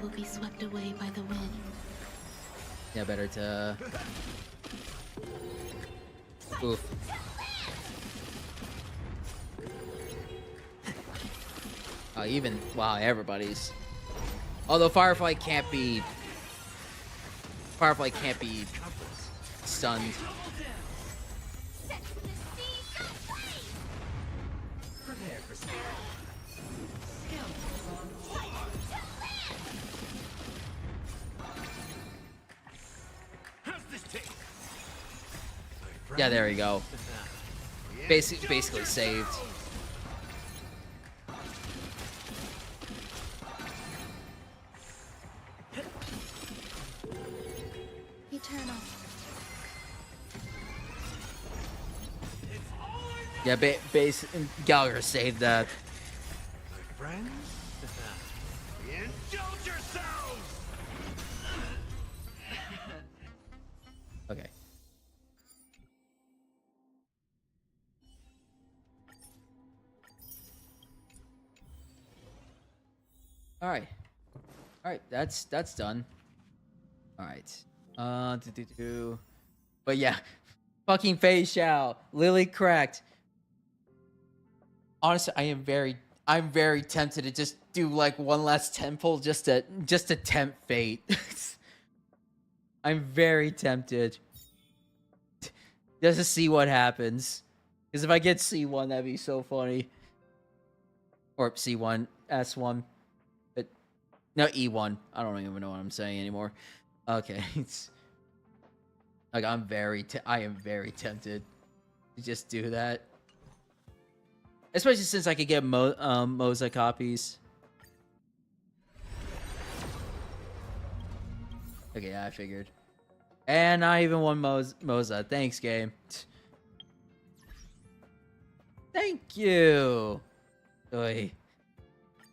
will be swept away by the wind. Yeah, better to... Oof. Oh, even... Wow, everybody's... Although Firefly can't be... Firefly can't be stunned. Yeah, there we go. Basically saved. Eternal. Yeah, Gallagher saved that. My friends, indulge yourselves. Okay. All right, that's done. All right, but yeah, fucking Fei Xiao, Lily cracked. Honestly, I'm very tempted to just do like one last temple just to tempt fate. I'm very tempted just to see what happens, because if I get C1, that'd be so funny. Or C1, S1. No, E1. I don't even know what I'm saying anymore. Okay. It's like I am very tempted to just do that. Especially since I could get Moza copies. Okay, yeah, I figured. And not even one Moza. Thanks, game. Thank you. Oy.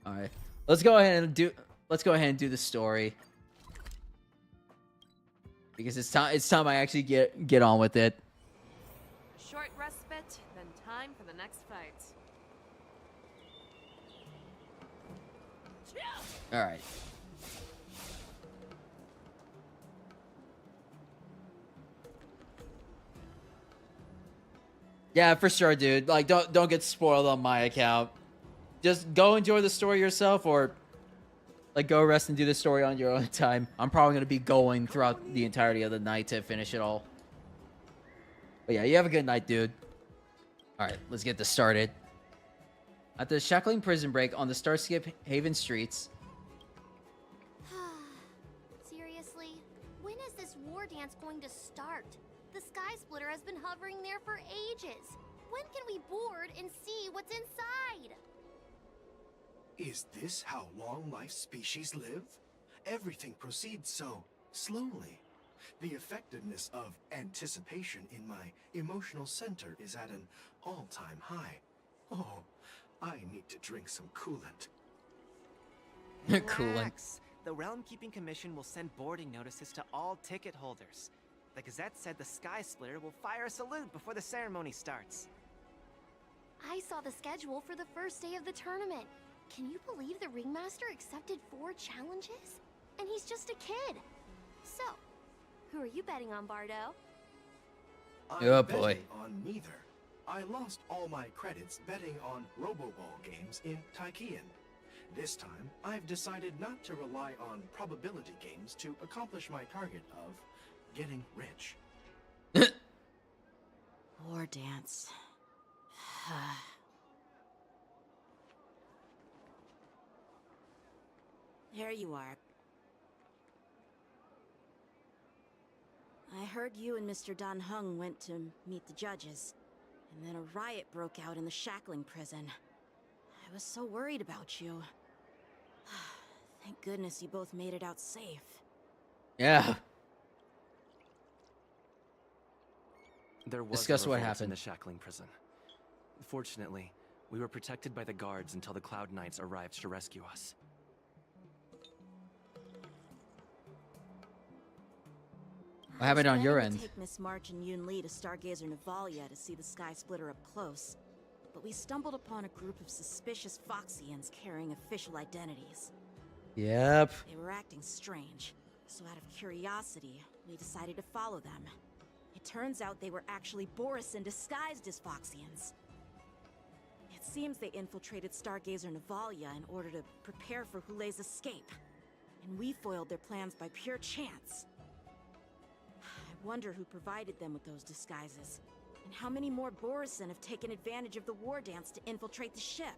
All right. Let's go ahead and do the story. Because it's time I actually get on with it. Short respite, then time for the next fight. All right. Yeah, for sure, dude. Like, don't get spoiled on my account. Just go enjoy the story yourself, or like go rest and do the story on your own time. I'm probably gonna be going throughout the entirety of the night to finish it all. But yeah, you have a good night, dude. All right, let's get this started. At the shackling prison break on the Starskip Haven streets. Seriously? When is this war dance going to start? The Sky Splitter has been hovering there for ages. When can we board and see what's inside? Is this how long life species live? Everything proceeds so slowly. The effectiveness of anticipation in my emotional center is at an all-time high. Oh, I need to drink some coolant. Coolant. Relax. The Realm Keeping Commission will send boarding notices to all ticket holders. The Gazette said the Sky Splitter will fire a salute before the ceremony starts. I saw the schedule for the first day of the tournament. Can you believe the Ringmaster accepted 4 challenges? And he's just a kid. So, who are you betting on, Bardo? Oh boy. Betting on neither. I lost all my credits betting on Roboball games in Taikian. This time, I've decided not to rely on probability games to accomplish my target of getting rich. War dance. There you are. I heard you and Mr. Dan Heng went to meet the judges, and then a riot broke out in the shackling prison. I was so worried about you. Thank goodness you both made it out safe. Yeah. There was Discuss a what revolt happened. in the shackling prison. Fortunately, we were protected by the guards until the Cloud Knights arrived to rescue us. What happened on your I was end? planning to take Miss March and Yoon Lee to Stargazer Navalia to see the Sky Splitter up close, but we stumbled upon a group of suspicious Foxians carrying official identities. Yep. They were acting strange, so out of curiosity, we decided to follow them. It turns out they were actually Borisin disguised as Foxians. It seems they infiltrated Stargazer Navalia in order to prepare for Hule's escape, and we foiled their plans by pure chance. I wonder who provided them with those disguises, and how many more Borisin have taken advantage of the war dance to infiltrate the ship.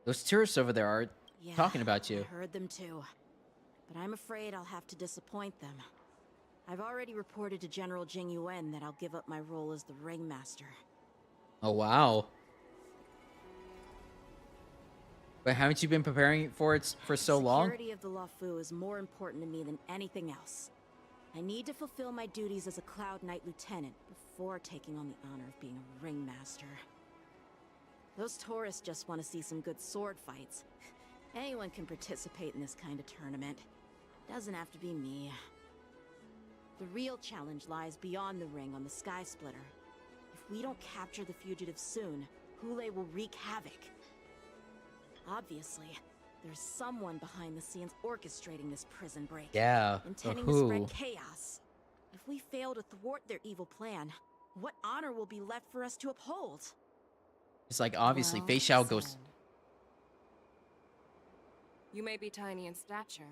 Those tourists over there are Yeah, talking about you. I heard them too. But I'm afraid I'll have to disappoint them. I've already reported to General Jing Yuan that I'll give up my role as the Ringmaster. Oh, wow. But haven't you been preparing for it for so long? Security of the Luofu is more important to me than anything else. I need to fulfill my duties as a Cloud Knight Lieutenant before taking on the honor of being a Ringmaster. Those tourists just want to see some good sword fights. Anyone can participate in this kind of tournament. Doesn't have to be me. The real challenge lies beyond the ring on the Sky Splitter. If we don't capture the fugitives soon, Hule will wreak havoc. Obviously, there's someone behind the scenes orchestrating this prison break. Yeah. Intending to spread chaos. If we fail to thwart their evil plan, what honor will be left for us to uphold? It's like obviously Well Fei Xiao goes. said. You may be tiny in stature,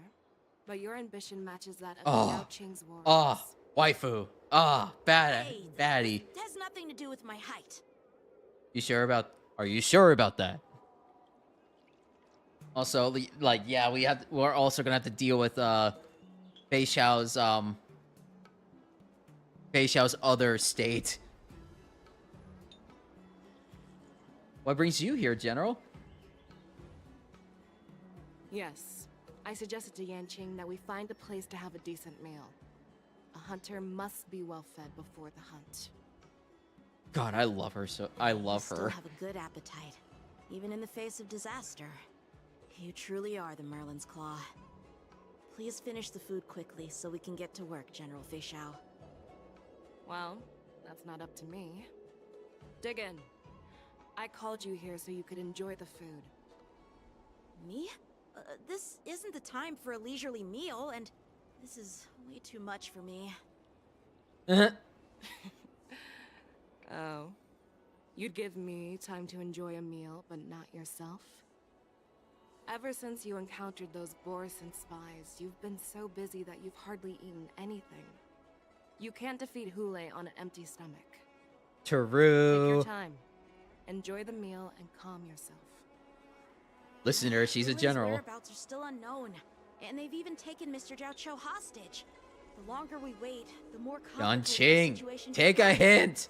but your ambition matches that of Oh. Yao Qing's warriors. Ah, waifu. Ah, bad, Hey, baddie. It has nothing to do with my height. You sure about? Are you sure about that? Also, like, yeah, we're also gonna have to deal with Fei Xiao's other state. What brings you here, General? Yes, I suggested to Yanqing that we find a place to have a decent meal. A hunter must be well fed before the hunt. God, I love her so. I love Still her. have a good appetite, even in the face of disaster. You truly are the Merlin's Claw. Please finish the food quickly so we can get to work, General Fei Xiao. Well, that's not up to me. Dig in. I called you here so you could enjoy the food. Me? This isn't the time for a leisurely meal, and this is way too much for me. Oh. You'd give me time to enjoy a meal, but not yourself? Ever since you encountered those Borisin spies, you've been so busy that you've hardly eaten anything. You can't defeat Hule on an empty stomach. Take your True. time. Enjoy the meal and calm yourself. Listen to her. She's a Hule's general. whereabouts are still unknown, and they've even taken Mr. Zhao Cho hostage. The longer we wait, the more complicated the Yanqing, situation take a becomes. hint.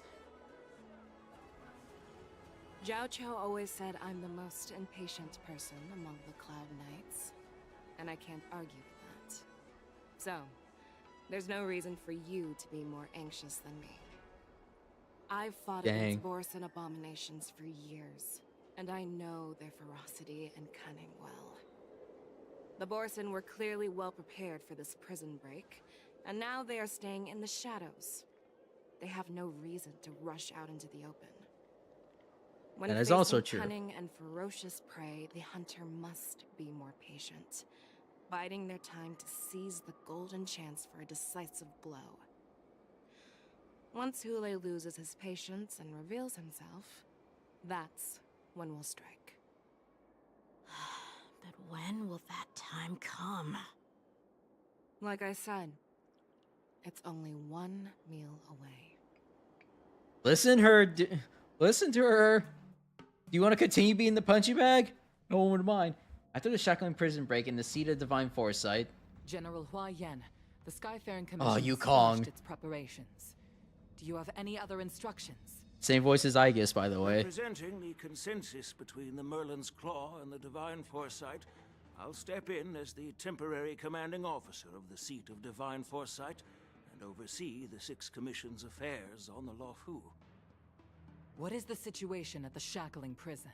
Zhao Cho always said I'm the most impatient person among the Cloud Knights, and I can't argue with that. So, there's no reason for you to be more anxious than me. I've fought Dang. against Borisin abominations for years, and I know their ferocity and cunning well. The Borisin were clearly well prepared for this prison break, and now they are staying in the shadows. They have no reason to rush out into the open. When That is facing also true. cunning and ferocious prey, the hunter must be more patient, biding their time to seize the golden chance for a decisive blow. Once Hule loses his patience and reveals himself, that's when we'll strike. But when will that time come? Like I said, it's only one meal away. Listen listen to her. Do you want to continue being the punching bag? No one would mind. After the shackling prison break in the seat of divine foresight, General Hua Yan, the Skyfaring Commission Oh, has Yukong. finished its preparations. Do you have any other instructions? same voice as Aegis, by the way. Representing the consensus between the Merlin's Claw and the Divine Foresight, I'll step in as the temporary commanding officer of the seat of Divine Foresight and oversee the Six Commission's affairs on the Luofu. What is the situation at the Shackling prison?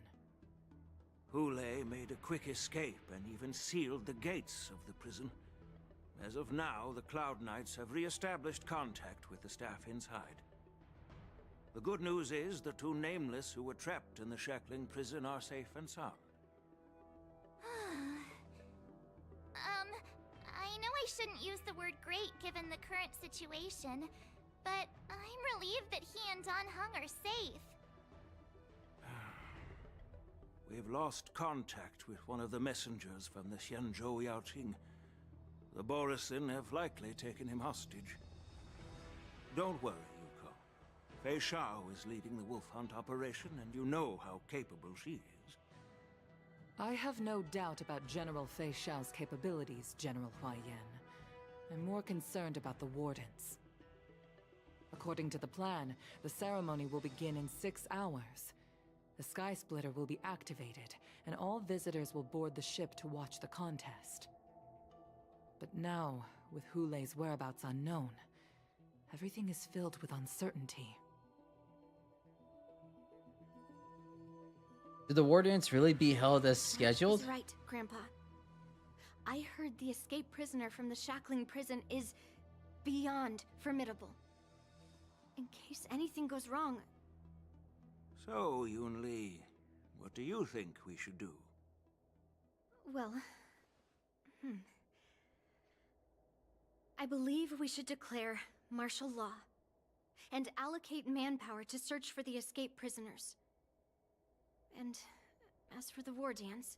Hule made a quick escape and even sealed the gates of the prison. As of now, the Cloud Knights have re-established contact with the staff inside. The good news is the two Nameless who were trapped in the Shackling prison are safe and sound. shouldn't use the word great given the current situation, but I'm relieved that he and Don Hung are safe. We've lost contact with one of the messengers from the Xianzhou Yaoting. The Borisin have likely taken him hostage. Don't worry, Yuko. Fei Shao is leading the wolf hunt operation, and you know how capable she is. I have no doubt about General Fei Shao's capabilities, General Hua Yan. I'm more concerned about the Wardens. According to the plan, the ceremony will begin in 6 hours. The Sky Splitter will be activated, and all visitors will board the ship to watch the contest. But now, with Hulei's whereabouts unknown, everything is filled with uncertainty. Did the War Dance really be held as scheduled? He's right, Grandpa. I heard the escaped prisoner from the shackling prison is beyond formidable. In case anything goes wrong. So, Yun Li, what do you think we should do? Well, I believe we should declare martial law and allocate manpower to search for the escaped prisoners. And as for the war dance,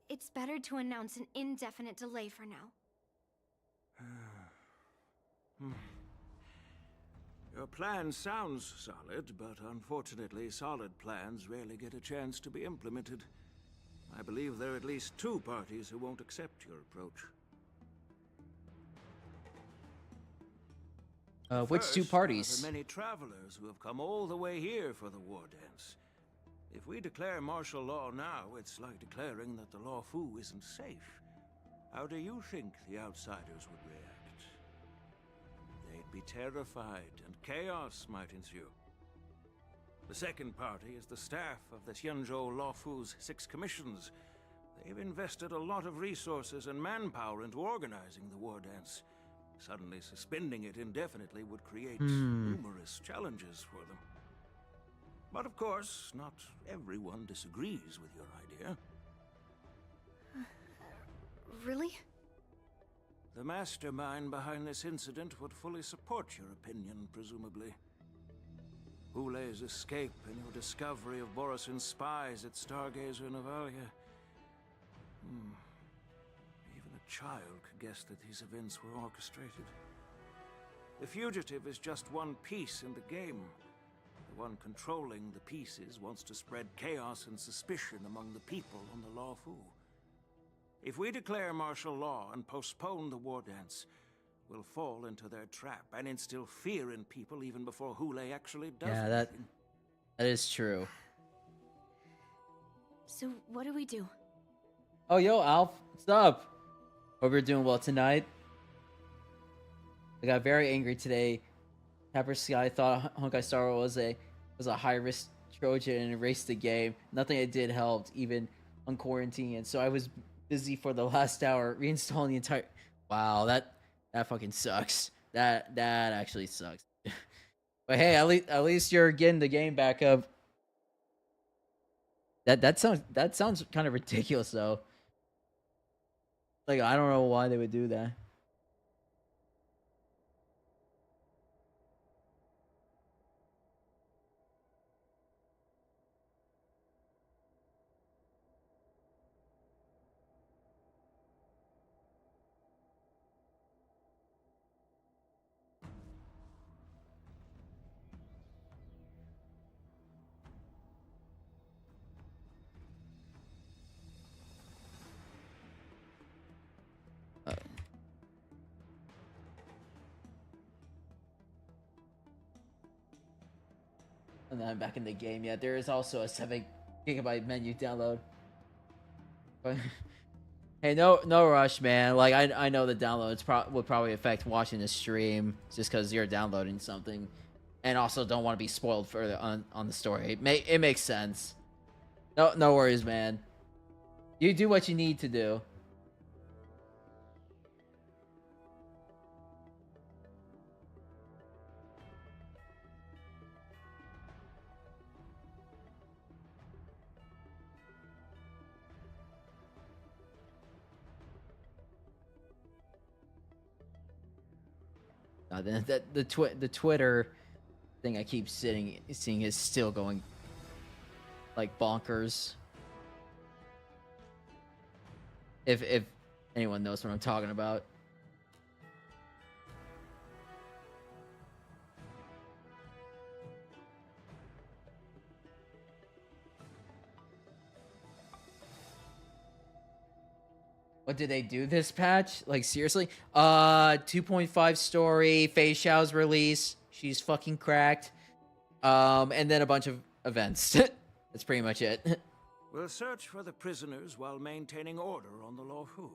it's better to announce an indefinite delay for now. Your plan sounds solid, but unfortunately solid plans rarely get a chance to be implemented. I believe there are at least 2 parties who won't accept your approach. Which 2 First, parties? there are the many travelers who have come all the way here for the war dance. If we declare martial law now, it's like declaring that the Law Fu isn't safe. How do you think the outsiders would react? They'd be terrified, and chaos might ensue. The second party is the staff of the Xianzhou Law Fu's 6 commissions. They've invested a lot of resources and manpower into organizing the war dance. Suddenly suspending it indefinitely would create numerous challenges for them. But of course, not everyone disagrees with your idea. Really? The mastermind behind this incident would fully support your opinion, presumably. Hulei's escape and your discovery of Borisin's spies at Stargazer Navalia. Even a child could guess that these events were orchestrated. The fugitive is just one piece in the game. The one controlling the pieces wants to spread chaos and suspicion among the people on the Law Fu. If we declare martial law and postpone the war dance, we'll fall into their trap and instill fear in people even before Hulei actually does anything. That is true. So what do we do? Oh, yo, Alf, what's up? Hope you're doing well tonight. I got very angry today. Tapper Sky thought Honkai Star was a high-risk Trojan and erased the game. Nothing I did helped, even on quarantine. And so I was busy for the last hour reinstalling the entire... Wow, that fucking sucks. That actually sucks. But hey, at least you're getting the game back up. That sounds kind of ridiculous though. Like, I don't know why they would do that. And then I'm back in the game. Yeah, there is also a 7 GB menu download. But hey, no rush, man. Like I know the downloads would probably affect watching the stream just because you're downloading something, and also don't want to be spoiled further on the story. It makes sense. No worries, man. You do what you need to do. The Twitter thing I keep seeing is still going like bonkers. If anyone knows what I'm talking about. What did they do this patch? Like seriously? 2.5 story, Fei Xiao's release. She's fucking cracked. And then a bunch of events. That's pretty much it. We'll search for the prisoners while maintaining order on the Luofu.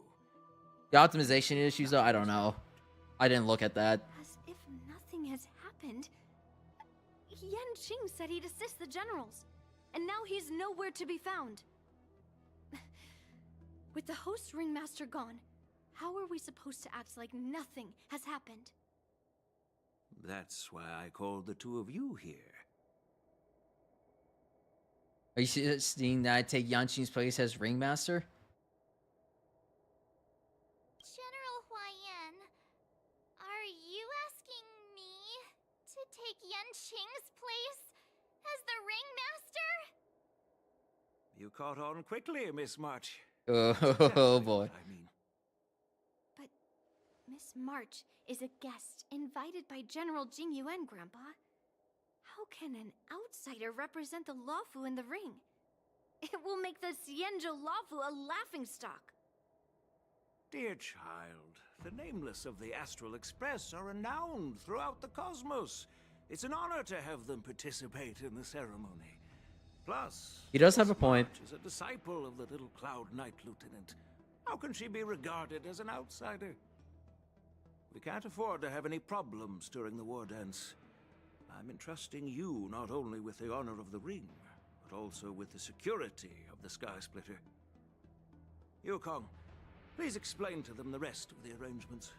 The optimization issues, though, I don't know. I didn't look at that. As if nothing has happened. Yan Qing said he'd assist the generals, and now he's nowhere to be found. With the host ringmaster gone, how are we supposed to act like nothing has happened? That's why I called the two of you here. Are you suggesting that I take Yan Qing's place as ringmaster? General Huayan, are you asking me to take Yan Qing's place as the ringmaster? You caught on quickly, Miss March. Oh boy. I mean, But Miss March is a guest invited by General Jing Yuan, Grandpa. How can an outsider represent the Luofu in the ring? It will make the Xianzhou Luofu a laughingstock. dear child, the nameless of the Astral Express are renowned throughout the cosmos. It's an honor to have them participate in the ceremony. Plus, He does have a point. March is a disciple of the Little Cloud Knight Lieutenant. How can she be regarded as an outsider? We can't afford to have any problems during the war dance. I'm entrusting you not only with the honor of the ring, but also with the security of the Sky Splitter. Yukong, please explain to them the rest of the arrangements.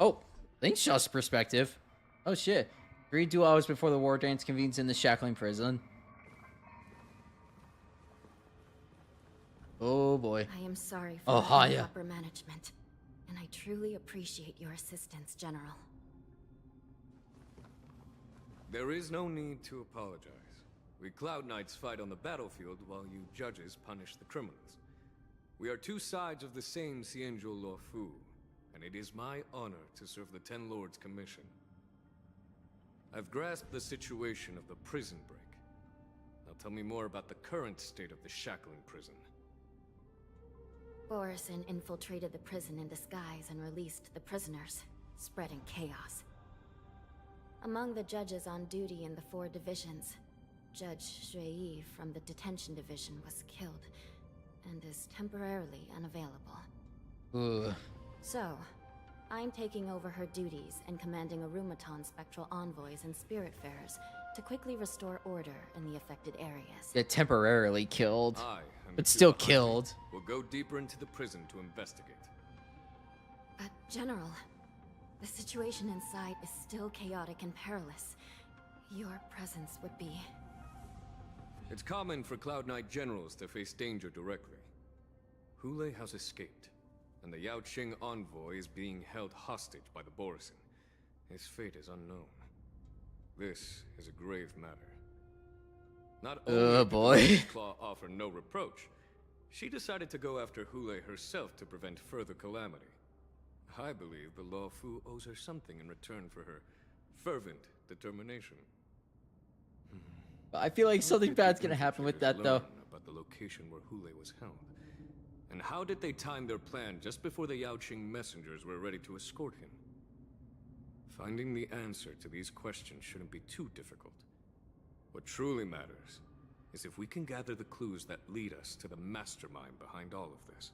Oh, thanks, Shaw's perspective. Oh shit. 2 hours before the war dance convenes in the shackling prison. Oh boy. I am sorry for Oh, the Haya. improper management, and I truly appreciate your assistance, General. There is no need to apologize. We Cloud Knights fight on the battlefield while you judges punish the criminals. We are two sides of the same Xianzhou Luofu, and it is my honor to serve the Ten Lords' commission. I've grasped the situation of the prison break. Now tell me more about the current state of the shackling prison. Borison infiltrated the prison in disguise and released the prisoners, spreading chaos. Among the judges on duty in the 4 divisions, Judge Xueyi from the detention division was killed and is temporarily unavailable. Ugh. So, I'm taking over her duties and commanding Arumaton spectral envoys and spiritfarers to quickly restore order in the affected areas. Get temporarily killed. I, and But the two still behind me killed. will go deeper into the prison to investigate. But, General, the situation inside is still chaotic and perilous. Your presence would be... It's common for Cloud Knight generals to face danger directly. Hule has escaped, and the Yao Qing envoy is being held hostage by the Borison. His fate is unknown. This is a grave matter. Not only did boy. the Claw offer no reproach, she decided to go after Hule herself to prevent further calamity. I believe the Luofu owes her something in return for her fervent determination. I feel like What something did bad's the gonna happen with infiltrators that, though. learn about the location where Hule was held? And how did they time their plan just before the Yao Qing messengers were ready to escort him? Finding the answer to these questions shouldn't be too difficult. What truly matters is if we can gather the clues that lead us to the mastermind behind all of this.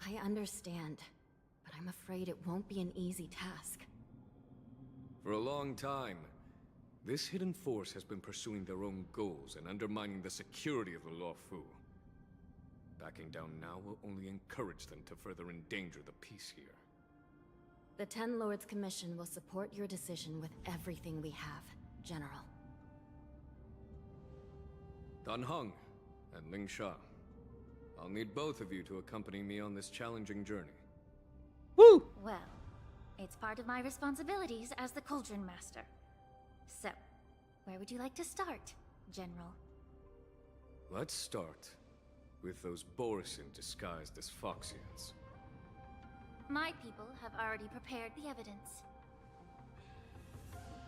I understand, but I'm afraid it won't be an easy task. For a long time, this hidden force has been pursuing their own goals and undermining the security of the Luofu. Backing down now will only encourage them to further endanger the peace here. The Ten Lords Commission will support your decision with everything we have, General. Dan Heng and Ling Sha, I'll need both of you to accompany me on this challenging journey. Woo! Well, it's part of my responsibilities as the Cauldron Master. So, where would you like to start, General? Let's start with those Borisin disguised as Foxians. My people have already prepared the evidence.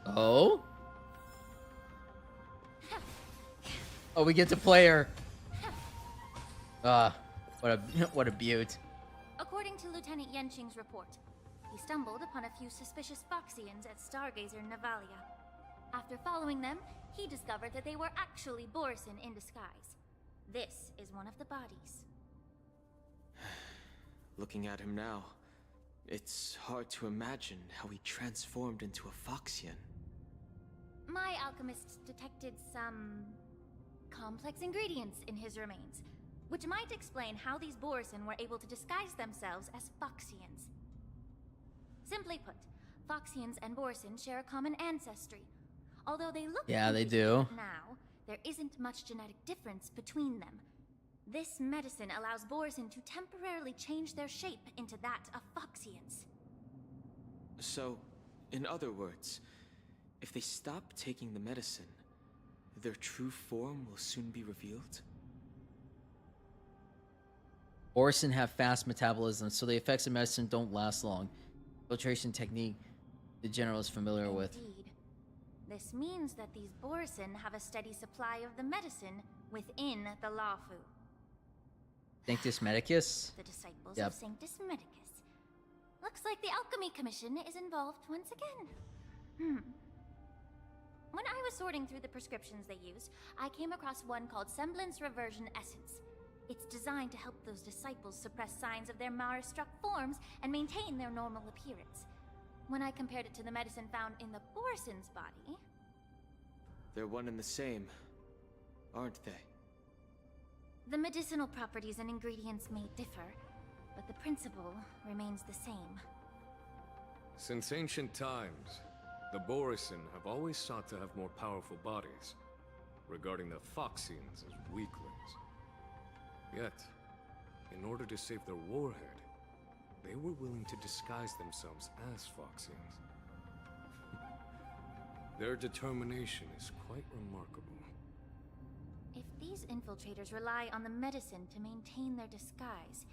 Oh? Oh, we get to play her. What a beaut. According to Lieutenant Yenching's report, he stumbled upon a few suspicious Foxians at Stargazer Navalia. After following them, he discovered that they were actually Borisin in disguise. This is one of the bodies. Looking at him now, it's hard to imagine how he transformed into a Foxian. My alchemists detected some complex ingredients in his remains, which might explain how these Borisin were able to disguise themselves as Foxians. Simply put, Foxians and Borisin share a common ancestry. Although they look They do. different now, there isn't much genetic difference between them. This medicine allows Borisin to temporarily change their shape into that of Foxians. So, in other words, if they stop taking the medicine, their true form will soon be revealed? Borisin have fast metabolism, so the effects of medicine don't last long. Filtration technique the general is familiar with. Indeed. This means that these Borisin have a steady supply of the medicine within the Lawfu. Sanctus Medicus? The disciples Yep. of Sanctus Medicus. Looks like the Alchemy Commission is involved once again. When I was sorting through the prescriptions they used, I came across one called Semblance Reversion Essence. It's designed to help those disciples suppress signs of their Mara-struck forms and maintain their normal appearance. When I compared it to the medicine found in the Borisin's body... They're one and the same, aren't they? The medicinal properties and ingredients may differ, but the principle remains the same. Since ancient times, the Borisin have always sought to have more powerful bodies, regarding the Foxians as weaklings. Yet, in order to save their warhead, they were willing to disguise themselves as Foxians. Their determination is quite remarkable. If these infiltrators rely on the medicine to maintain their disguise,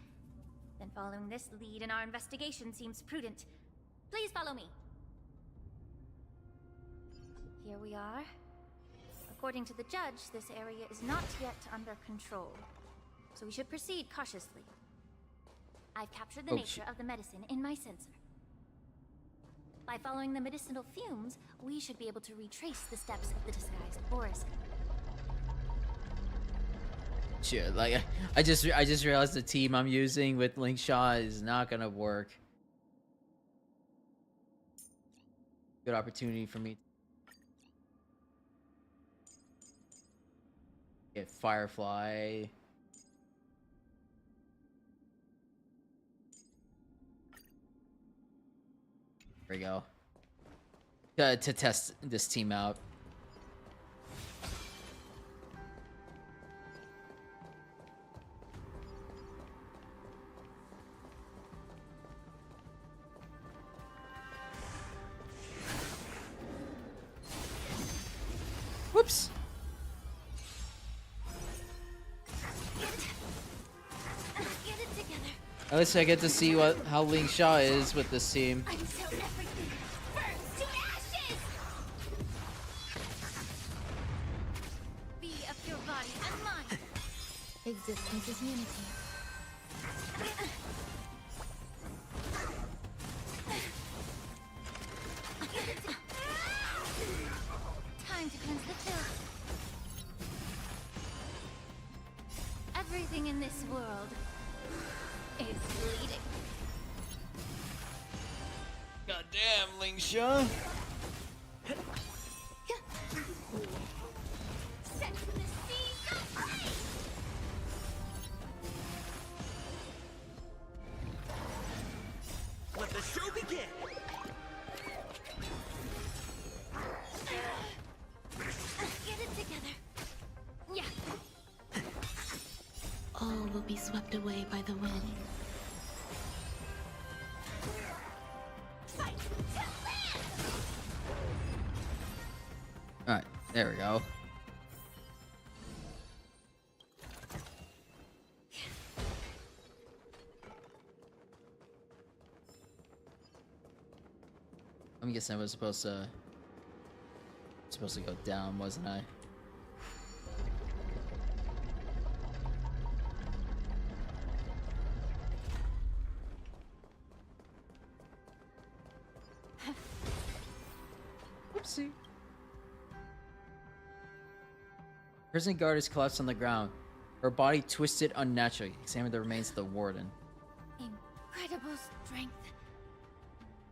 then following this lead in our investigation seems prudent. Please follow me. Here we are. According to the judge, this area is not yet under control, so we should proceed cautiously. I've captured the nature of the medicine in my sensor. By following the medicinal fumes, we should be able to retrace the steps of the disguised Borisin. Shit, like I just realized the team I'm using with Link Shaw is not gonna work. Good opportunity for me. Get Firefly. There we go. To test this team out. Whoops. Get it together. At least I get to see how Link Shaw is with this team. Until everything burns to ashes! Be of your body and mind. Existence is unity. Time to cleanse the filth. Everything in this world is bleeding. Goddamn, Link Shaw. Set the seas aflame! Let the show begin! Get it together. Yeah. All will won't be swept away by the wind. Alright, there we go. I'm guessing I was supposed to go down, wasn't I? Oopsie. Prison guard is collapsed on the ground. Her body twisted unnaturally. Examine the remains of the warden. Incredible strength.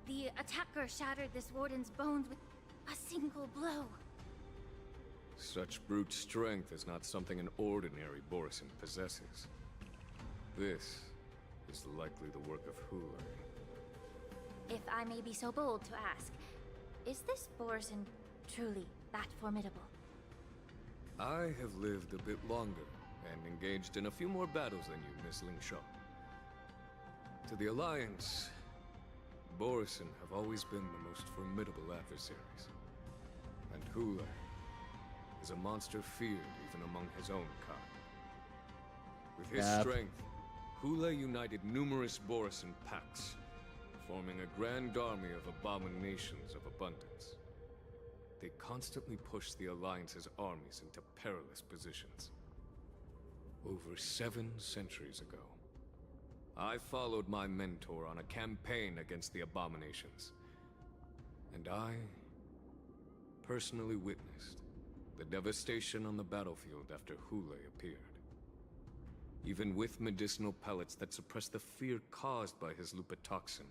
The attacker shattered this warden's bones with a single blow. Such brute strength is not something an ordinary Borisin possesses. This is likely the work of Hula. If I may be so bold to ask, is this Borisin truly that formidable? I have lived a bit longer and engaged in a few more battles than you, Miss Lingshaw. To the Alliance, Borisin have always been the most formidable adversaries. And Hula is a monster feared even among his own kind. With his strength, Hula united numerous Borisin packs, forming a grand army of abominations of abundance. They constantly push the Alliance's armies into perilous positions. Over 7 centuries ago, I followed my mentor on a campaign against the abominations. And I personally witnessed the devastation on the battlefield after Hule appeared. Even with medicinal pellets that suppressed the fear caused by his lupitoxin,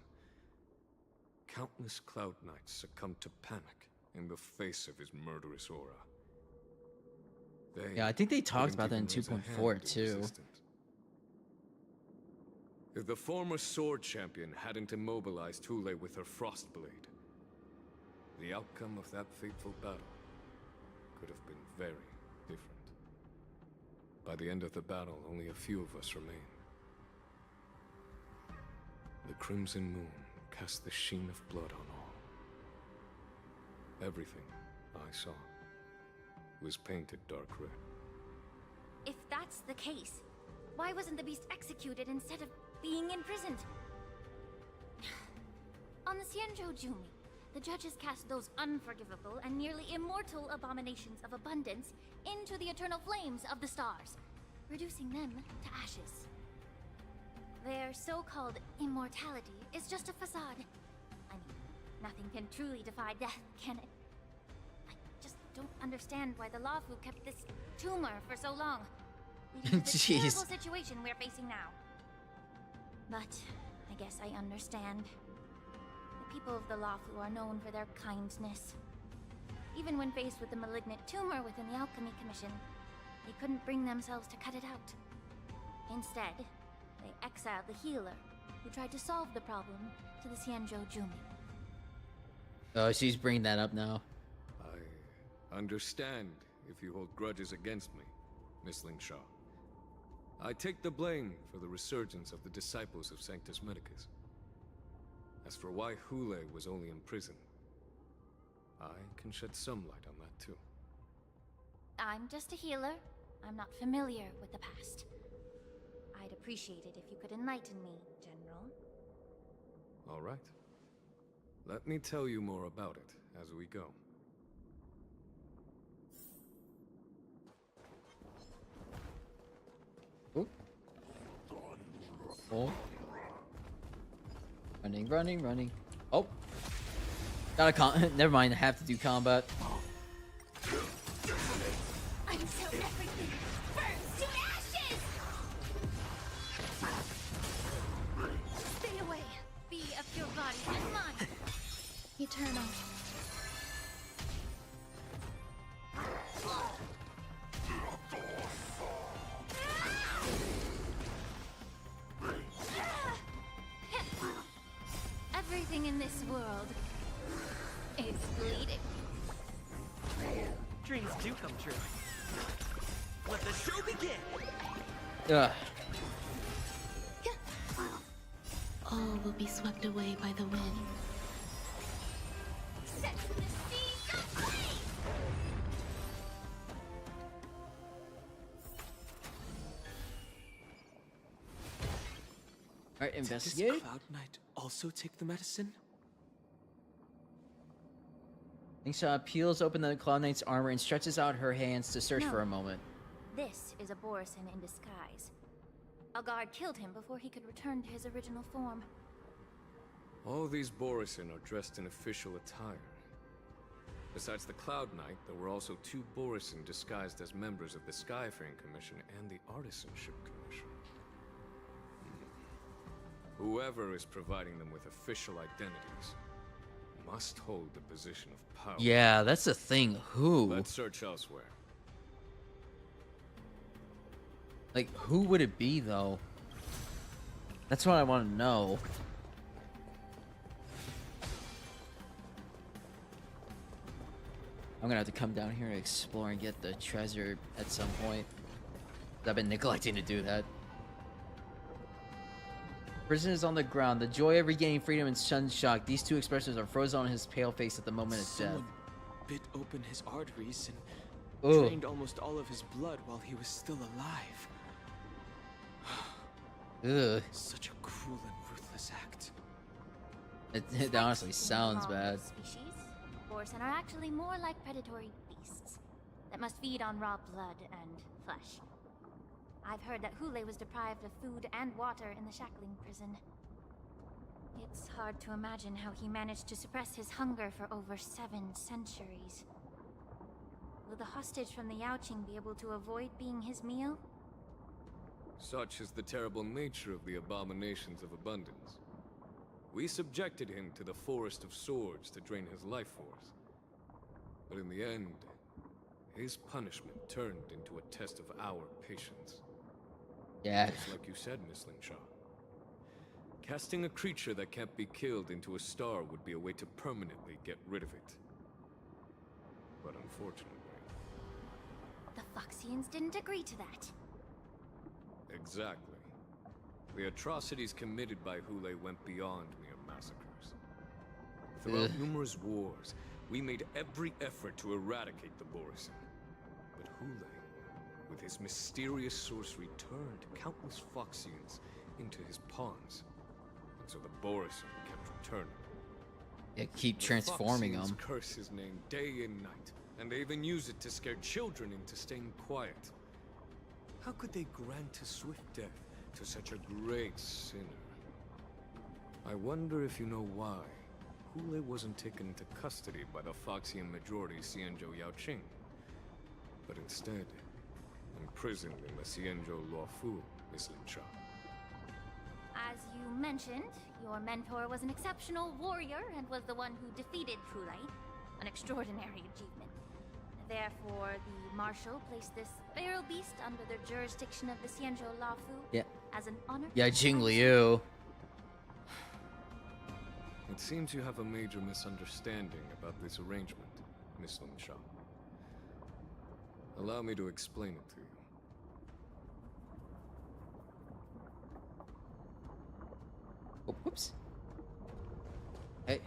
countless Cloud Knights succumbed to panic in the face of his murderous aura. Yeah, I think they talked about that in 2.4 too. If the former sword champion hadn't immobilized Hule with her frost blade, the outcome of that fateful battle could have been very different. By the end of the battle, only a few of us remained. The crimson moon cast the sheen of blood on all. Everything I saw was painted dark red. If that's the case, why wasn't the beast executed instead of being imprisoned? On the Xianzhou Jumi, the judges cast those unforgivable and nearly immortal abominations of abundance into the eternal flames of the stars, reducing them to ashes. Their so-called immortality is just a facade. I mean, nothing can truly defy death, can it? I just don't understand why the Lafu kept this tumor for so long, leading to the terrible situation we're facing now. But I guess I understand. The people of the Lafu are known for their kindness. Even when faced with a malignant tumor within the Alchemy Commission, they couldn't bring themselves to cut it out. Instead, they exiled the healer, who tried to solve the problem, to the Xianzhou Jumi. Oh, she's bringing that up now. I understand if you hold grudges against me, Miss Lingshaw. I take the blame for the resurgence of the disciples of Sanctus Medicus. As for why Hule was only in prison, I can shed some light on that too. I'm just a healer. I'm not familiar with the past. I'd appreciate it if you could enlighten me, General. All right. Let me tell you more about it as we go. Oh. Running, running, running. Oh. Gotta never mind, I have to do combat. Until everything burns to ashes! Stay away. Be of your body and mind. Eternal. Everything in this world is bleeding. Dreams do come true. Let the show begin! Ugh. All will be swept away by the wind. Set the seas ablaze! Alright, Did investigate. this Cloud Knight also take the medicine? Lingsha peels open the Cloud Knight's armor and stretches out her hands to search No. for a moment. This is a Borisin in disguise. A guard killed him before he could return to his original form. All these Borisin are dressed in official attire. Besides the Cloud Knight, there were also 2 Borisin disguised as members of the Skyfaring Commission and the Artisanship Commission. Whoever is providing them with official identities must hold the position of power. Yeah, that's the thing. Who? Let's search elsewhere. Like, who would it be, though? That's what I want to know. I'm gonna have to come down here and explore and get the treasure at some point. I've been neglecting to do that. Prison is on the ground. The joy of regaining freedom and sudden shock. These 2 expressions are frozen on his pale face at the moment of death. Someone bit open his arteries and Ugh. drained almost all of his blood while he was still alive. Ugh. Such a cruel and ruthless act. It honestly sounds bad. Species, Borisin are actually more like predatory beasts that must feed on raw blood and flesh. I've heard that Hule was deprived of food and water in the shackling prison. It's hard to imagine how he managed to suppress his hunger for over 7 centuries. Will the hostage from the Yaoqing be able to avoid being his meal? Such is the terrible nature of the abominations of abundance. We subjected him to the Forest of Swords to drain his life force. But in the end, his punishment turned into a test of our patience. Yeah. Just like you said, Miss Linshaw. Casting a creature that can't be killed into a star would be a way to permanently get rid of it. But unfortunately... The Foxians didn't agree to that. Exactly. The atrocities committed by Hule went beyond mere massacres. Throughout numerous wars, we made every effort to eradicate the Borisin. But Hule, with his mysterious sorcery, turned countless Foxians into his pawns. And so the Borisin kept returning. Yeah, keep transforming Foxians them. curse his name day and night, and they even use it to scare children into staying quiet. How could they grant a swift death to such a great sinner? I wonder if you know why Hule wasn't taken into custody by the Foxian majority Xianzhou Yaoqing, but instead imprisoned in the Xianzhou Luofu, Miss Linshaw. As you mentioned, your mentor was an exceptional warrior and was the one who defeated Hule, an extraordinary achievement. Therefore, the Marshal placed this feral beast under the jurisdiction of the Xianzhou Luofu as an honor. Yeah, Jing Liu. It seems you have a major misunderstanding about this arrangement, Miss Linshaw. Allow me to explain it to you. Oh, whoops. Hey.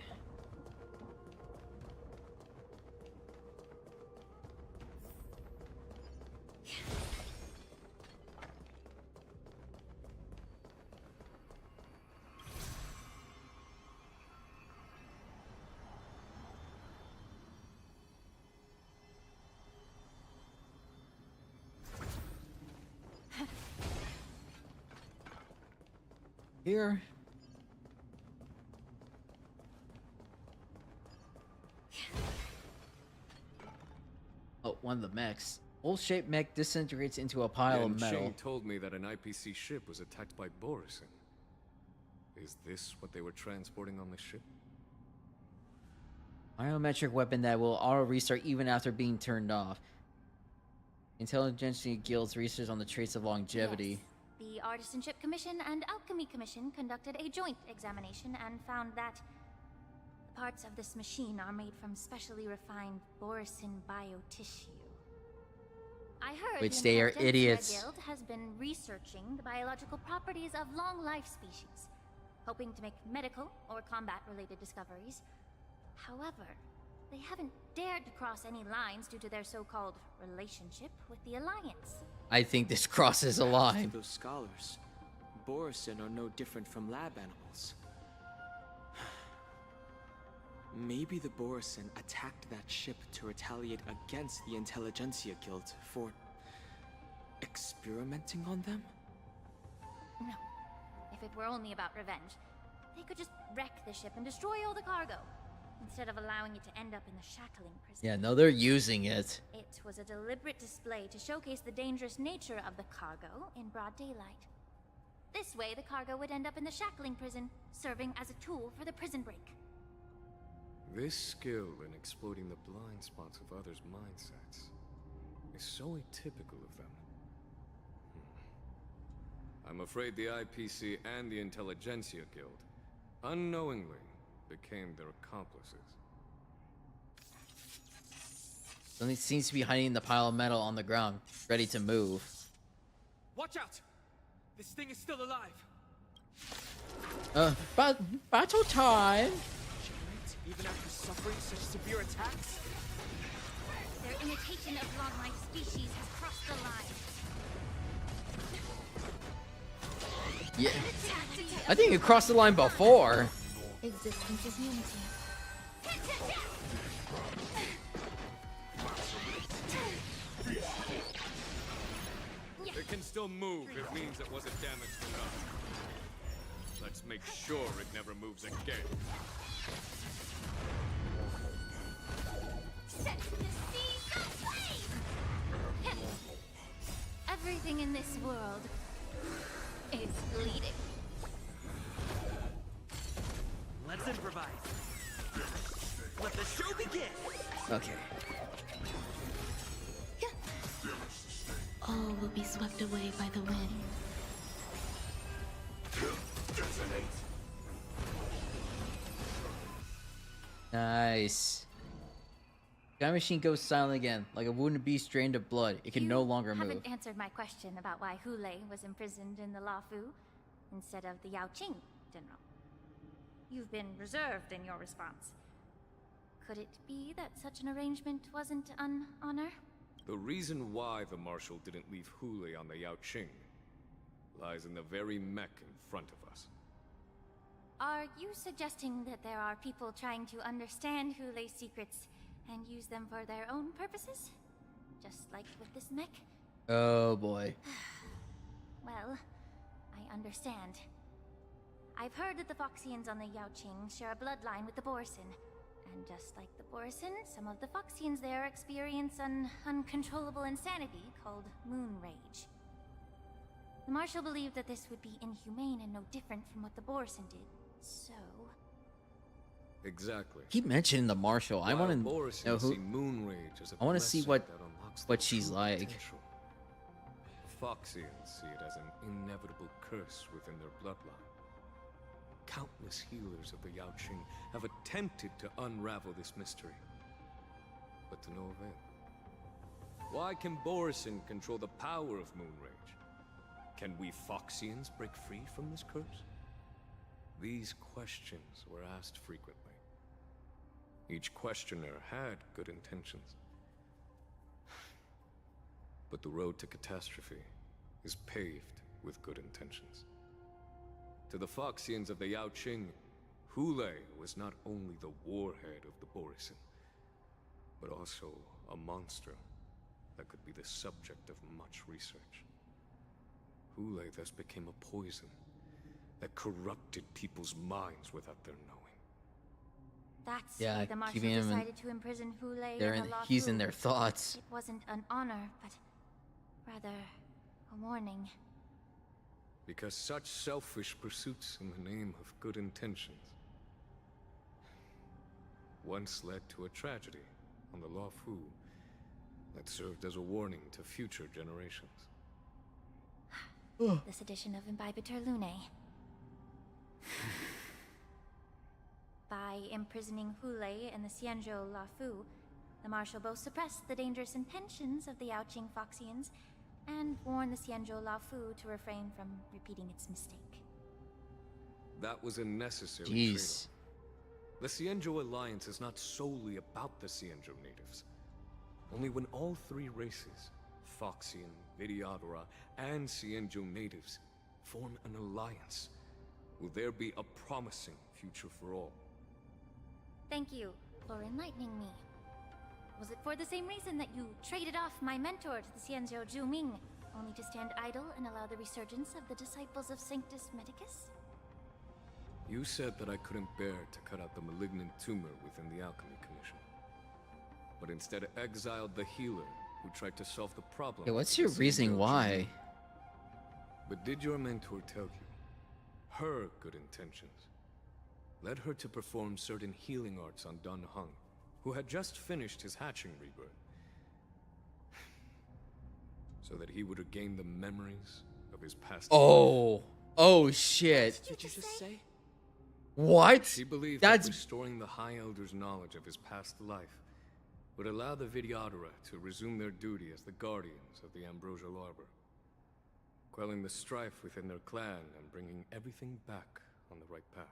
Here. Oh, one of the mechs. Bowl-shaped mech disintegrates into a pile of metal. Shing told me that an IPC ship was attacked by Borisin. Is this what they were transporting on the ship? Biometric weapon that will auto-restart even after being turned off. Intelligentsia Guild's research on the traits of longevity. Yes. The Artisanship Commission and Alchemy Commission conducted a joint examination and found that the parts of this machine are made from specially refined Borisin biotissue. I heard Which the they are Intelligentsia idiots. Guild has been researching the biological properties of long-life species. hoping to make medical or combat-related discoveries. However, they haven't dared to cross any lines due to their so-called relationship with the Alliance. I think this crosses a line. Those scholars, Borisin are no different from lab animals. Maybe the Borisin attacked that ship to retaliate against the Intelligentsia Guild for experimenting on them? No. If it were only about revenge, they could just wreck the ship and destroy all the cargo, instead of allowing it to end up in the shackling prison. Yeah, no, they're using it. It was a deliberate display to showcase the dangerous nature of the cargo in broad daylight. This way, the cargo would end up in the shackling prison, serving as a tool for the prison break. This skill in exploiting the blind spots of others' mindsets is so atypical of them. I'm afraid the IPC and the Intelligentsia Guild unknowingly became their accomplices. Something seems to be hiding in the pile of metal on the ground, ready to move. Watch out! This thing is still alive! Battle time! Giant, even after suffering such severe attacks? Their imitation of long-life species has crossed the line. Yeah, I think it crossed the line before. Existence is unity. It can still move. It means it wasn't damaged enough. Let's make sure it never moves again. Set the seas aflame! Everything in this world is bleeding. Let's improvise. Let the show begin. Okay. All will be swept away by the wind. Nice. Sky machine goes silent again, like a wounded beast drained of blood. It can no longer move. You haven't answered my question about why Hule was imprisoned in the Lafu instead of the Yao Qing, General. You've been reserved in your response. Could it be that such an arrangement wasn't an honor? The reason why the Marshal didn't leave Hule on the Yao Qing lies in the very mech in front of us. Are you suggesting that there are people trying to understand Hule's secrets and use them for their own purposes? Just like with this mech? Oh boy. Well, I understand. I've heard that the Foxians on the Yao Qing share a bloodline with the Borisin. And just like the Borisin, some of the Foxians there experience an uncontrollable insanity called moon rage. The Marshal believed that this would be inhumane and no different from what the Borisin did, so... Exactly. Keep mentioning the Marshal. I want to know who. Moon rage as a I want to see blessing that unlocks what the she's true like. potential. Foxians see it as an inevitable curse within their bloodline. Countless healers of the Yao Qing have attempted to unravel this mystery, but to no avail. Why can Borisin control the power of moon rage? Can we Foxians break free from this curse? These questions were asked frequently. Each questioner had good intentions. But the road to catastrophe is paved with good intentions. To the Foxians of the Yao Qing, Hule was not only the warhead of the Borisin, but also a monster that could be the subject of much research. Hule thus became a poison that corrupted people's minds without their knowing. That's Yeah, why the Marshal keeping him in- decided to imprison Hule They're in in, the Lafu. he's in their thoughts. It wasn't an honor, but rather a warning. Because such selfish pursuits in the name of good intentions once led to a tragedy on the Lafu that served as a warning to future generations. This edition of Imbibitor Lunae. By imprisoning Hule and the Xianzhou Lafu, the Marshal both suppressed the dangerous intentions of the Yaoqing Foxians and warned the Xianzhou Lafu to refrain from repeating its mistake. that was a necessary Jeez. trade-off. The Cienjo Alliance is not solely about the Cienjo natives. Only when all three races, Foxian, Vidyadhara, and Cienjo natives, form an alliance, will there be a promising future for all. Thank you for enlightening me. Was it for the same reason that you traded off my mentor to the Xianzhou Zhuming, only to stand idle and allow the resurgence of the disciples of Sanctus Medicus? You said that I couldn't bear to cut out the malignant tumor within the Alchemy Commission, but instead exiled the healer who tried to solve the problem. Yeah, what's with your the reasoning Cienjo why? Zhuming. But did your mentor tell you her good intentions led her to perform certain healing arts on Dan Heng, who had just finished his hatching rebirth, so that he would regain the memories of his past life? Oh shit. What did you just say? What? She believed That's that restoring the High Elder's knowledge of his past life would allow the Vidyadhara to resume their duty as the guardians of the Ambrosial Arbor, quelling the strife within their clan and bringing everything back on the right path.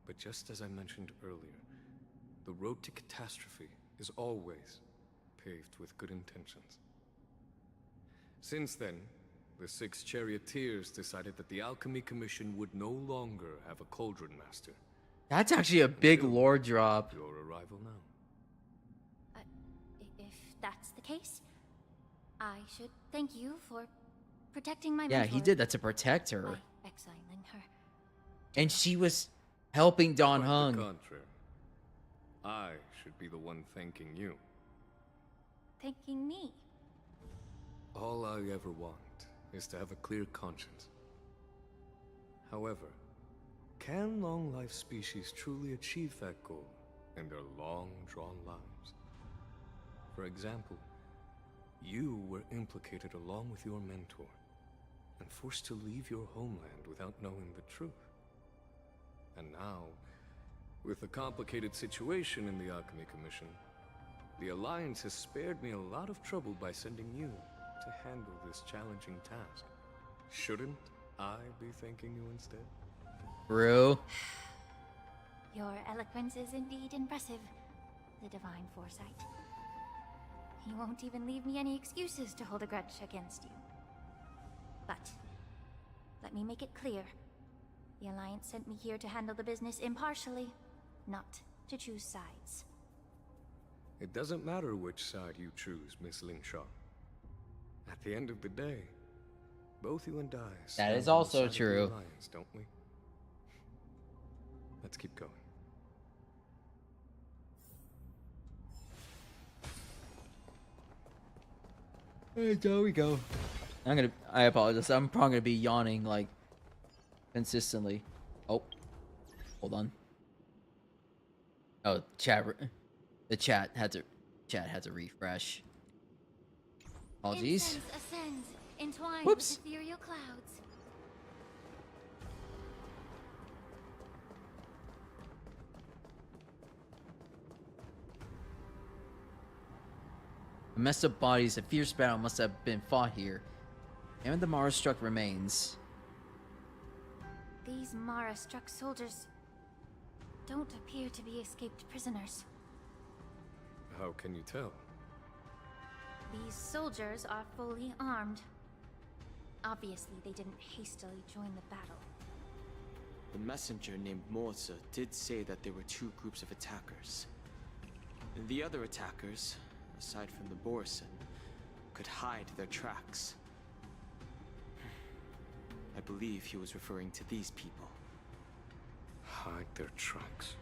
But just as I mentioned earlier, the road to catastrophe is always paved with good intentions. Since then, the 6 charioteers decided that the Alchemy Commission would no longer have a cauldron master. That's actually a big Until lore drop. Your arrival now. If that's the case, I should thank you for protecting my Yeah, mentor he did that to protect her. by exiling her. And she was helping Don Quite Hung. the contrary. I should be the one thanking you. Thanking me. All I ever want is to have a clear conscience. However, can long-life species truly achieve that goal in their long-drawn lives? For example, you were implicated along with your mentor and forced to leave your homeland without knowing the truth. And now, with the complicated situation in the Alchemy Commission, the Alliance has spared me a lot of trouble by sending you to handle this challenging task. Shouldn't I be thanking you instead? Bro. Your eloquence is indeed impressive, the divine foresight. You won't even leave me any excuses to hold a grudge against you. But let me make it clear. The Alliance sent me here to handle the business impartially, not to choose sides. It doesn't matter which side you choose, Miss Lingshaw. At the end of the day, both you and I stand is on the also side of the true. Alliance, don't we? Let's keep going. There we go. I apologize. I'm probably gonna be yawning like consistently. Oh, hold on. Oh, the chat had to refresh. Apologies. Incense ascends, entwined Whoops. with ethereal clouds. The messed up bodies, a fierce battle must have been fought here. And the Mara-struck remains. These Mara-struck soldiers don't appear to be escaped prisoners. How can you tell? These soldiers are fully armed. Obviously, they didn't hastily join the battle. The messenger named Morza did say that there were 2 groups of attackers. The other attackers, aside from the Borson, could hide their tracks. I believe he was referring to these people. Hide their tracks.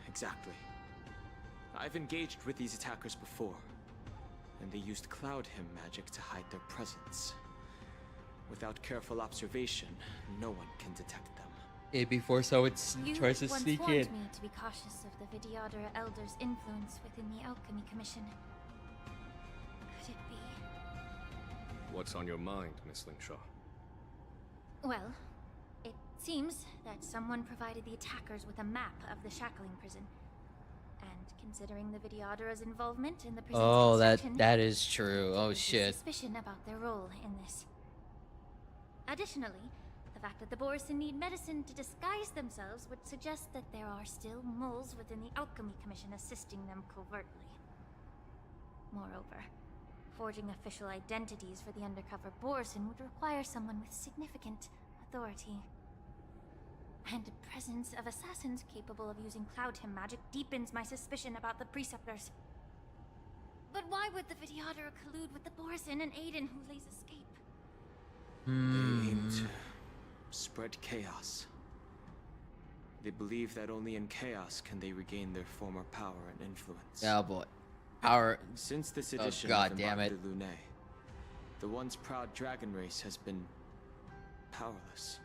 Exactly. I've engaged with these attackers before, and they used Cloud Hymn magic to hide their presence. Without careful observation, no one can detect them. Before so it You tries to once sneak warned in. me to be cautious of the Vidyadhara Elder's influence within the Alchemy Commission. Could it be? What's on your mind, Miss Lingshaw? Well, it seems that someone provided the attackers with a map of the shackling prison. And considering the Vidyadhara's involvement in the prison's Oh, construction, that is true. Oh there's shit. suspicion about their role in this. Additionally, The fact that the Borison need medicine to disguise themselves would suggest that there are still moles within the Alchemy Commission assisting them covertly. Moreover, forging official identities for the undercover Borison would require someone with significant authority. And the presence of assassins capable of using Cloud Hymn magic deepens my suspicion about the Preceptors. But why would the Videodora collude with the Borison and aid in Hulei's escape? They aim to spread chaos. They believe that only in chaos can they regain their former power and influence. Oh boy. Power. Since this edition God of damn Embark it. de Lune, the once proud dragon race has been powerless,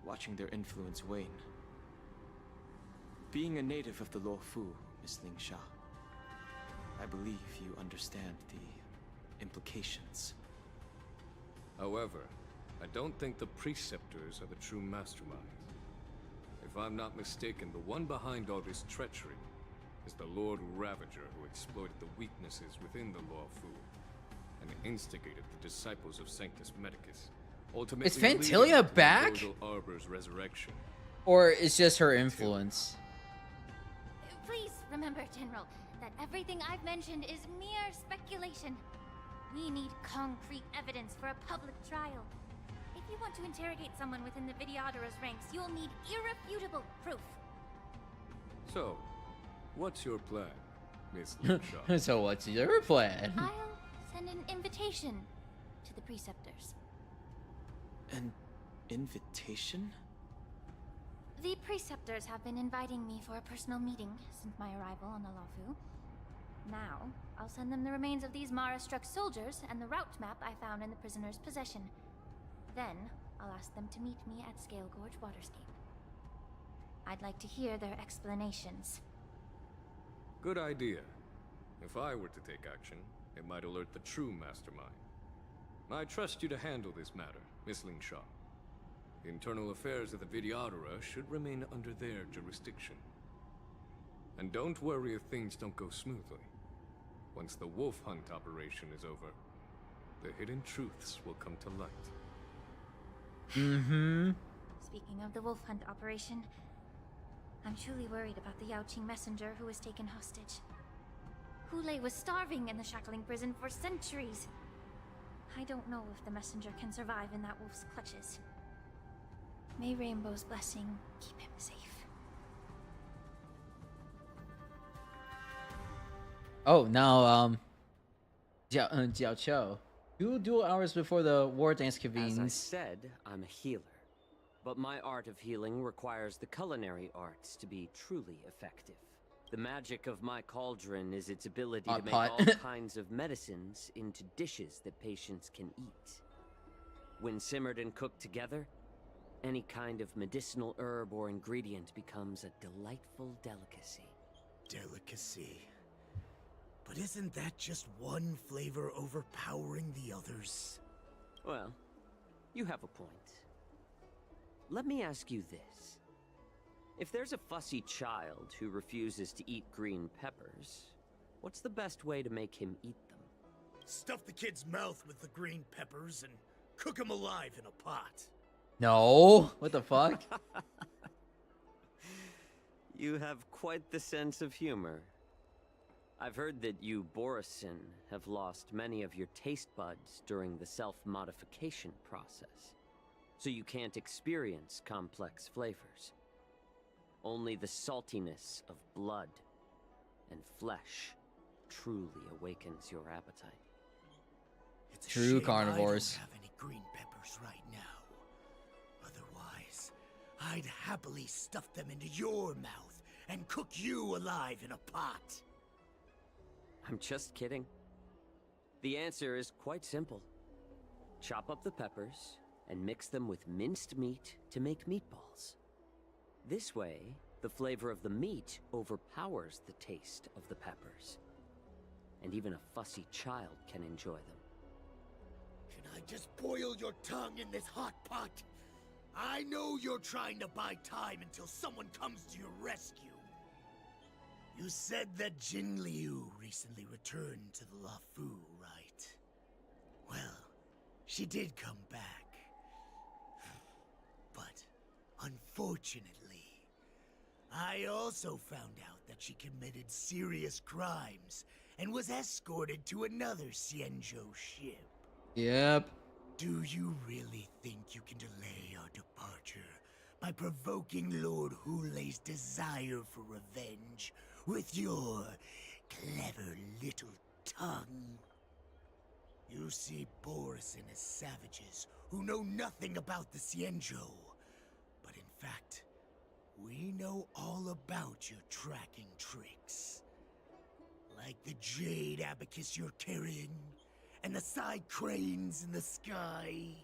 watching their influence wane. Being a native of the Luofu, Miss Ling Sha, I believe you understand the implications. However, I don't think the Preceptors are the true masterminds. If I'm not mistaken, the one behind all this treachery is the Lord Ravager who exploited the weaknesses within the Luofu and instigated the disciples of Sanctus Medicus. Ultimately, Is Fantilia leading to back? Rosal Arbor's resurrection. Or it's just her influence? Please remember, General, that everything I've mentioned is mere speculation. We need concrete evidence for a public trial. If you want to interrogate someone within the Videodora's ranks, you'll need irrefutable proof. So, what's your plan, Miss Ling Sha? So what's your plan? I'll send an invitation to the Preceptors. An invitation? The Preceptors have been inviting me for a personal meeting since my arrival on the Luofu. Now, I'll send them the remains of these Mara-struck soldiers and the route map I found in the prisoner's possession. Then, I'll ask them to meet me at Scale Gorge Waterscape. I'd like to hear their explanations. Good idea. If I were to take action, it might alert the true mastermind. I trust you to handle this matter, Miss Ling Sha. The internal affairs of the Videodora should remain under their jurisdiction. And don't worry if things don't go smoothly. Once the wolf hunt operation is over, the hidden truths will come to light. Mm-hmm. Speaking of the wolf hunt operation, I'm truly worried about the Yaoqing messenger who was taken hostage. Hulei was starving in the shackling prison for centuries. I don't know if the messenger can survive in that wolf's clutches. May Rainbow's blessing keep him safe. Oh, now, Jiao Cho. 2 dual hours before the war dance convenes. As I said, I'm a healer. But my art of healing requires the culinary arts to be truly effective. The magic of my cauldron is its ability to make all kinds of medicines into dishes that patients can eat. When simmered and cooked together, any kind of medicinal herb or ingredient becomes a delightful delicacy. Delicacy. But isn't that just one flavor overpowering the others? Well, you have a point. Let me ask you this. If there's a fussy child who refuses to eat green peppers, what's the best way to make him eat them? Stuff the kid's mouth with the green peppers and cook him alive in a pot. No, what the fuck? You have quite the sense of humor. I've heard that you, Borison, have lost many of your taste buds during the self-modification process, so you can't experience complex flavors. Only the saltiness of blood and flesh truly awakens your appetite. It's a True shame carnivores. I don't have any green peppers right now. Otherwise, I'd happily stuff them into your mouth and cook you alive in a pot. I'm just kidding. The answer is quite simple. Chop up the peppers and mix them with minced meat to make meatballs. This way, the flavor of the meat overpowers the taste of the peppers. And even a fussy child can enjoy them. Can I just boil your tongue in this hot pot? I know you're trying to buy time until someone comes to your rescue. You said that Jin Liu recently returned to the Luofu, right? Well, she did come back. Unfortunately, I also found out that she committed serious crimes and was escorted to another Xianzhou ship. Yep. Do you really think you can delay our departure by provoking Lord Hulei's desire for revenge with your clever little tongue? You see Borison as savages who know nothing about the Xianzhou. But in fact, we know all about your tracking tricks. Like the jade abacus you're carrying, and the side cranes in the sky.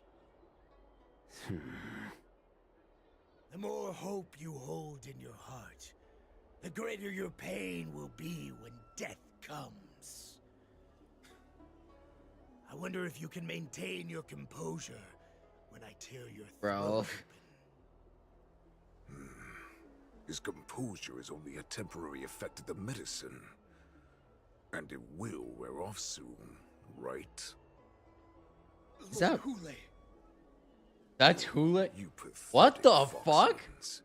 The more hope you hold in your heart, the greater your pain will be when death comes. I wonder if you can maintain your composure when I tear your throat open. His composure is only a temporary effect of the medicine. And it will wear off soon, right? Is that... Hulei? That's Hulei? You What the pathetic fuck? foxlings.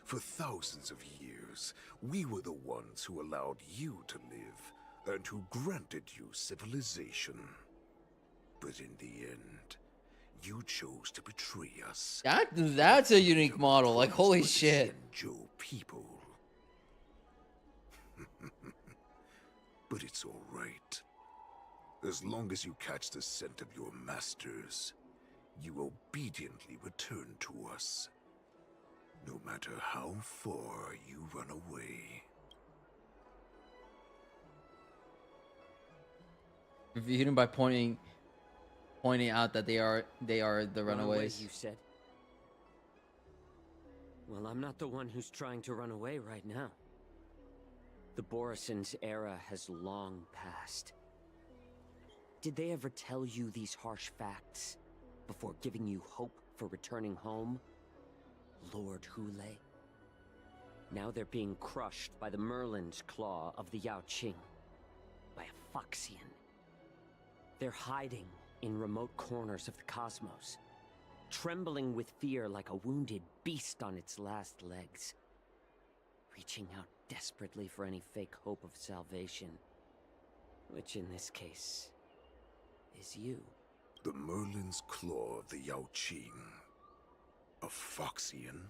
For thousands of years, we were the ones who allowed you to live, and who granted you civilization. But in the end, you chose to betray us. That's a unique model. Like, holy shit. Xianzhou people. But it's all right. As long as you catch the scent of your masters, you obediently return to us. No matter how far you run away. Reviewed him by pointing out that they are the runaways. You said. Well, I'm not the one who's trying to run away right now. The Borison's era has long passed. Did they ever tell you these harsh facts before giving you hope for returning home? Lord Hulei? Now they're being crushed by the Merlin's claw of the Yaoqing. By a Foxian. They're hiding in remote corners of the cosmos, trembling with fear like a wounded beast on its last legs, reaching out desperately for any fake hope of salvation, which in this case is you. The Merlin's claw of the Yaoqing. A Foxian?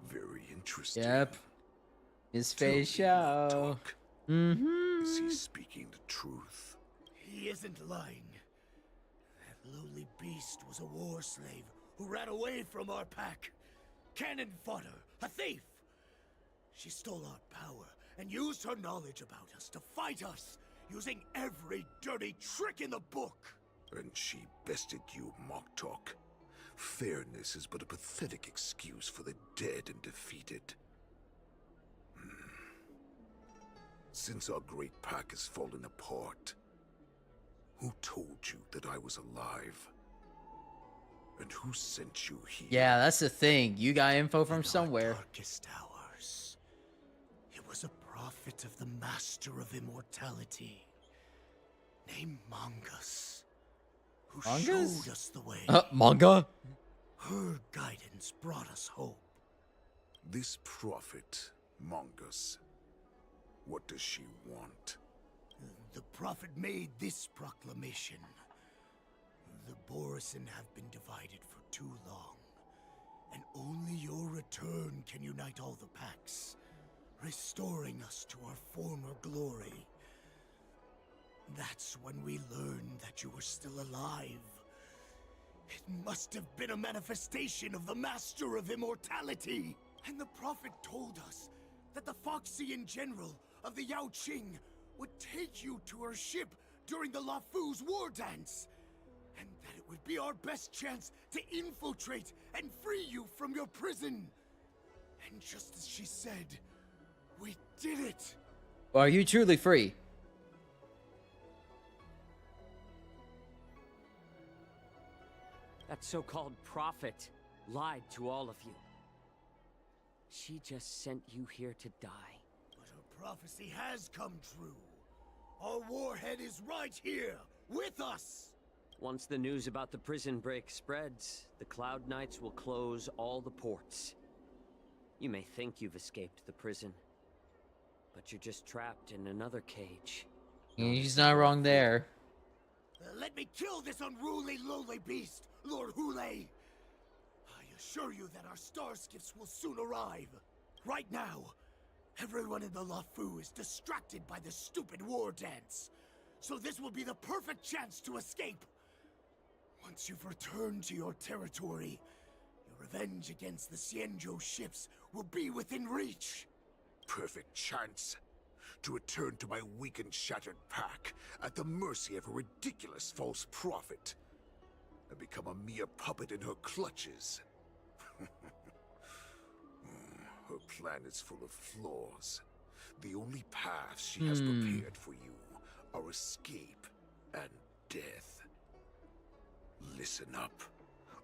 Very interesting. Yep. His face show. Is he speaking the truth? He isn't lying. That lowly beast was a war slave who ran away from our pack. Cannon fodder, a thief. She stole our power and used her knowledge about us to fight us, using every dirty trick in the book. And she bested you, Moktok. Fairness is but a pathetic excuse for the dead and defeated. Since our great pack has fallen apart, who told you that I was alive? And who sent you here? Yeah, that's the thing. You got info from somewhere. Darkest hours. It was a prophet of the Master of Immortality, named Mongus, who showed us the way. Manga? Her guidance brought us hope. This prophet, Mongus, what does she want? The prophet made this proclamation. The Borison have been divided for too long, and only your return can unite all the packs, restoring us to our former glory. That's when we learned that you were still alive. It must have been a manifestation of the Master of Immortality. And the prophet told us that the Foxian general of the Yaoqing would take you to her ship during the Lafu's war dance. And that it would be our best chance to infiltrate and free you from your prison. And just as she said, we did it. Are you truly free? That so-called prophet lied to all of you. She just sent you here to die. But her prophecy has come true. Our warhead is right here, with us! Once the news about the prison break spreads, the Cloud Knights will close all the ports. You may think you've escaped the prison, but you're just trapped in another cage. He's not wrong there. Let me kill this unruly, lowly beast, Lord Hule! I assure you that our star skiffs will soon arrive. Right now, everyone in the Lafu is distracted by the stupid war dance. So this will be the perfect chance to escape. Once you've returned to your territory, your revenge against the Xianzhou ships will be within reach. Perfect chance to return to my weak and shattered pack at the mercy of a ridiculous false prophet and become a mere puppet in her clutches. Her plan is full of flaws. The only paths she has prepared for you are escape and death. Listen up.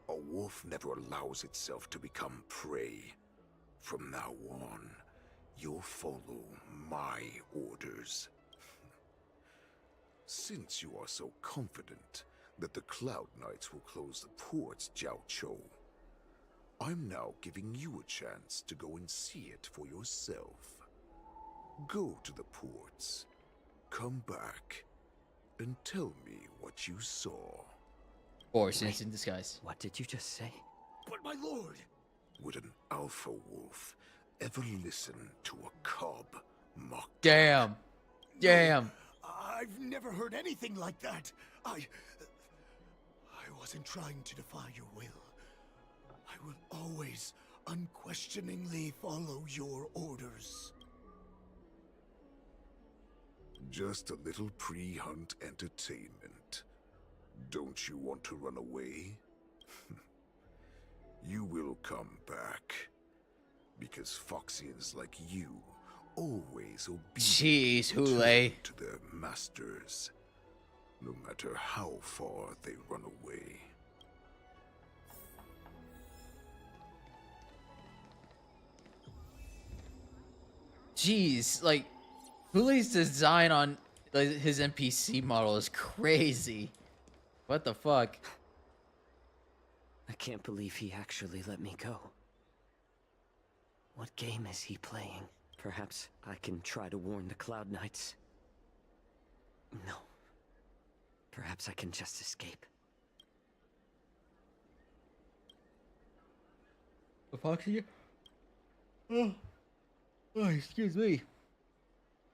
A wolf never allows itself to become prey. From now on, you'll follow my orders. Since you are so confident that the Cloud Knights will close the ports, Jiao Chou, I'm now giving you a chance to go and see it for yourself. Go to the ports, come back, and tell me what you saw. Or since in disguise. What did you just say? But my lord! Would an alpha wolf ever listen to a cub mock? Damn. Damn. I've never heard anything like that. I wasn't trying to defy your will. I will always unquestioningly follow your orders. Just a little pre-hunt entertainment. Don't you want to run away? You will come back. Because Foxians like you always Jeez, Hule. to their masters, no matter how far they run away. Jeez, like, Hule's design on his NPC model is crazy. What the fuck? I can't believe he actually let me go. What game is he playing? Perhaps I can try to warn the Cloud Knights. No. Perhaps I can just escape. Foxy? Oh, excuse me.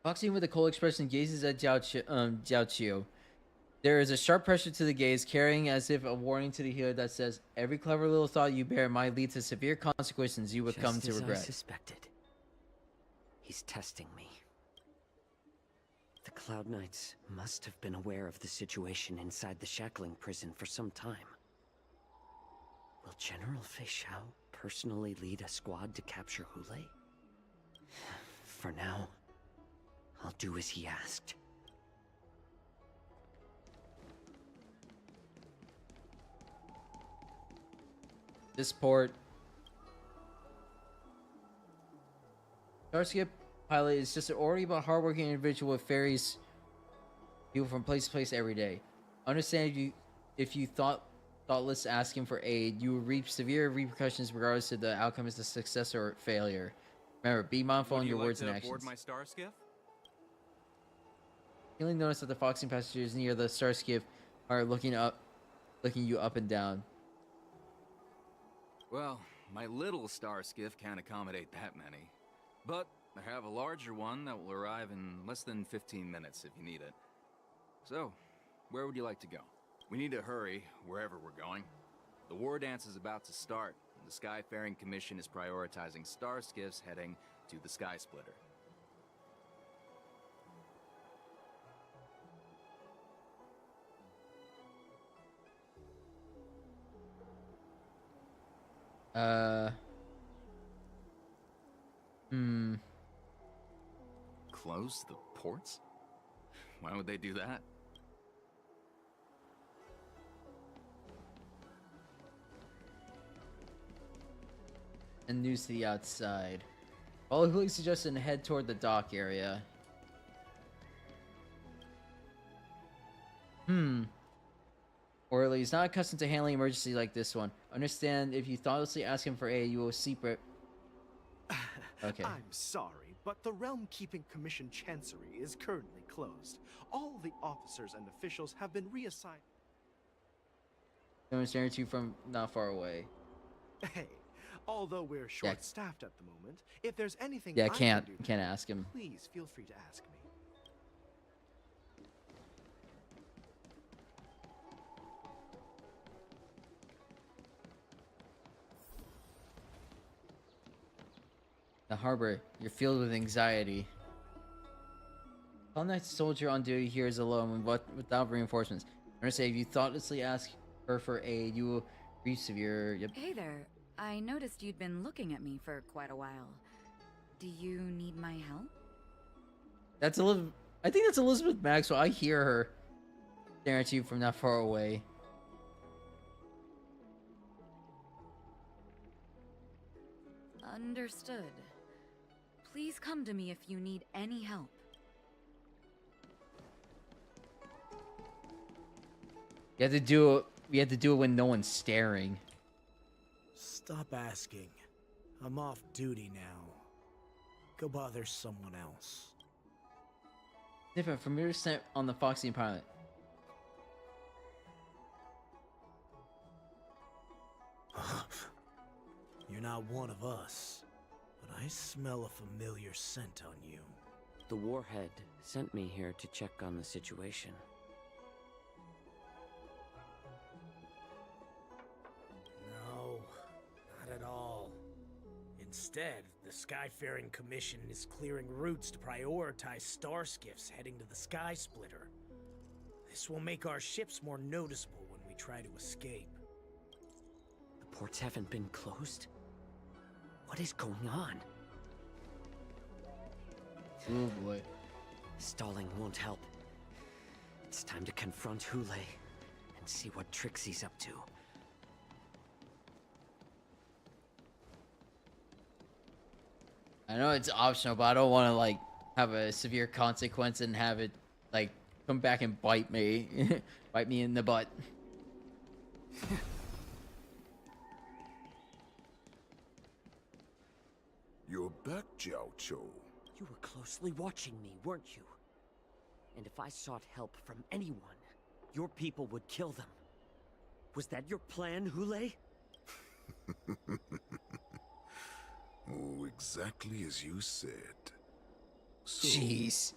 Foxy with a cold expression gazes at Jiao Qiu. There is a sharp pressure to the gaze, carrying as if a warning to the healer that says, every clever little thought you bear might lead to severe consequences you would come to regret. I suspected. He's testing me. The Cloud Knights must have been aware of the situation inside the shackling prison for some time. Will General Fei Xiao personally lead a squad to capture Hule? For now, I'll do as he asked. This port. Starship pilot is just an ordinary but hardworking individual with ferries people from place to place every day. Understand if you thoughtless ask him for aid, you will reap severe repercussions regardless of the outcome is a success or failure. Remember, be mindful in your words and actions. Board my star skiff? Keenly notice that the Foxing passengers near the star skiff are looking you up and down. Well, my little star skiff can't accommodate that many. But I have a larger one that will arrive in less than 15 minutes if you need it. So, where would you like to go? We need to hurry wherever we're going. The war dance is about to start, and the Skyfaring Commission is prioritizing star skiffs heading to the Sky Splitter. Close the ports? Why would they do that? And news to the outside. Follow Huli suggests and head toward the dock area. Orally is not accustomed to handling emergency like this one. Understand if you thoughtlessly ask him for aid, you will secret. Okay. I'm sorry, but the Realm Keeping Commission Chancery is currently closed. All the officers and officials have been reassigned. Someone staring at you from not far away. Hey, although we're short-staffed at the moment, if there's anything Yeah, I can't can do, can't ask him. please feel free to ask me. The harbor, you're filled with anxiety. All night soldier on duty here is alone without reinforcements. Understand if you thoughtlessly ask her for aid, you will reach severe. Yep. Hey there. I noticed you'd been looking at me for quite a while. Do you need my help? That's Elizabeth. I think that's Elizabeth Maxwell. I hear her staring at you from not far away. Understood. Please come to me if you need any help. You have to do it. We have to do it when no one's staring. Stop asking. I'm off duty now. Go bother someone else. Different from your sent on the Foxian pilot. You're not one of us, but I smell a familiar scent on you. The Warhead sent me here to check on the situation. No, not at all. Instead, the Skyfaring Commission is clearing routes to prioritize star skiffs heading to the Sky Splitter. This will make our ships more noticeable when we try to escape. The ports haven't been closed? What is going on? Oh boy. Stalling won't help. It's time to confront Hule and see what tricks he's up to. I know it's optional, but I don't want to like have a severe consequence and have it like come back and bite me, bite me in the butt. You're back, Jiao Cho. You were closely watching me, weren't you? And if I sought help from anyone, your people would kill them. Was that your plan, Hule? Oh, exactly as you said. So, Jeez.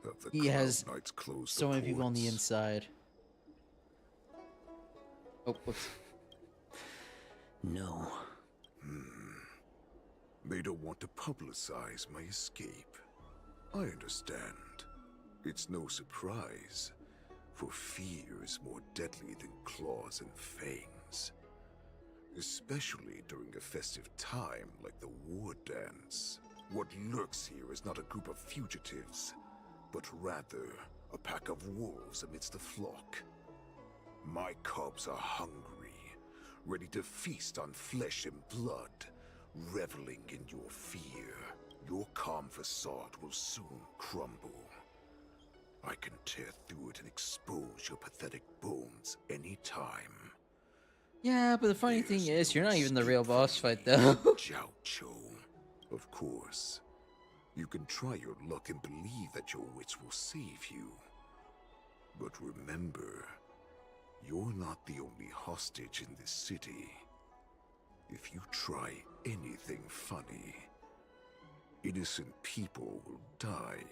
have the He has Cloud Knights closed so the many people on the ports? inside. Oh, whoops. No. They don't want to publicize my escape. I understand. It's no surprise, for fear is more deadly than claws and fangs. Especially during a festive time like the war dance. What lurks here is not a group of fugitives, but rather a pack of wolves amidst a flock. My cubs are hungry, ready to feast on flesh and blood, reveling in your fear. Your calm facade will soon crumble. I can tear through it and expose your pathetic bones anytime. Yeah, but the funny thing is, you're not even the real boss fight, though. Jiao Cho. Of course. You can try your luck and believe that your wits will save you. But remember, you're not the only hostage in this city. If you try anything funny, innocent people will die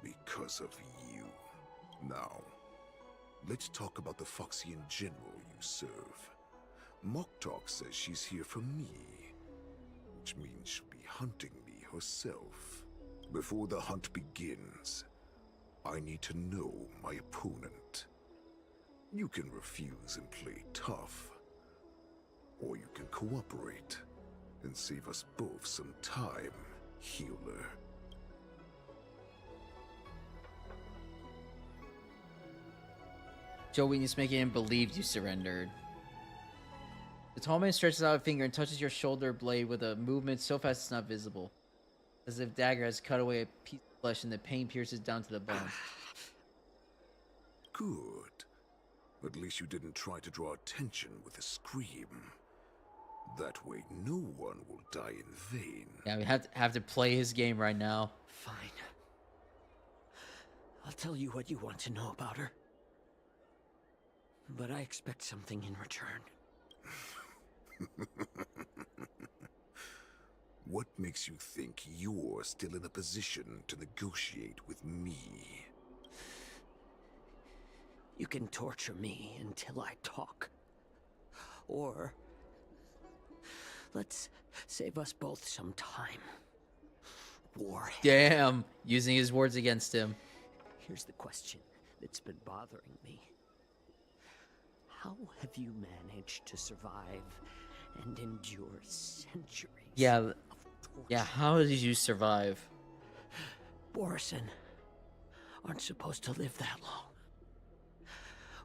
because of you. Now, let's talk about the Foxian general you serve. Moktok says she's here for me, which means she'll be hunting me herself. Before the hunt begins, I need to know my opponent. You can refuse and play tough, or you can cooperate and save us both some time, healer. Joey is making him believe you surrendered. The tall man stretches out a finger and touches your shoulder blade with a movement so fast it's not visible. As if dagger has cut away a piece of flesh and the pain pierces down to the bone. Good. At least you didn't try to draw attention with a scream. That way no one will die in vain. Yeah, we have to play his game right now. Fine. I'll tell you what you want to know about her. But I expect something in return. What makes you think you're still in a position to negotiate with me? You can torture me until I talk. Or let's save us both some time. Warhead. Damn, using his words against him. Here's the question that's been bothering me. How have you managed to survive and endure centuries? Yeah, how did you survive? Borison aren't supposed to live that long.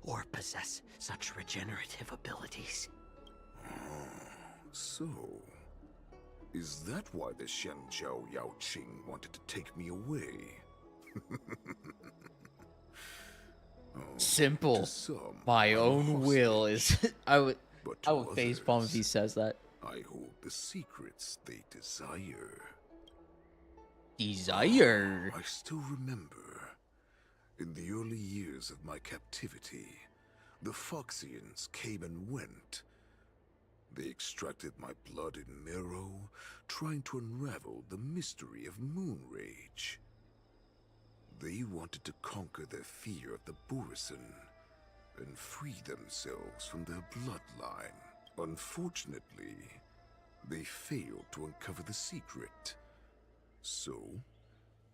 Or possess such regenerative abilities. So, is that why the Shenjiao Yao Qing wanted to take me away? Simple. My own will is. I would facepalm if he says that. I hold the secrets they desire. Desire? I still remember. In the early years of my captivity, the Foxians came and went. They extracted my blood and marrow, trying to unravel the mystery of moon rage. They wanted to conquer their fear of the Borison and free themselves from their bloodline. Unfortunately, they failed to uncover the secret. So,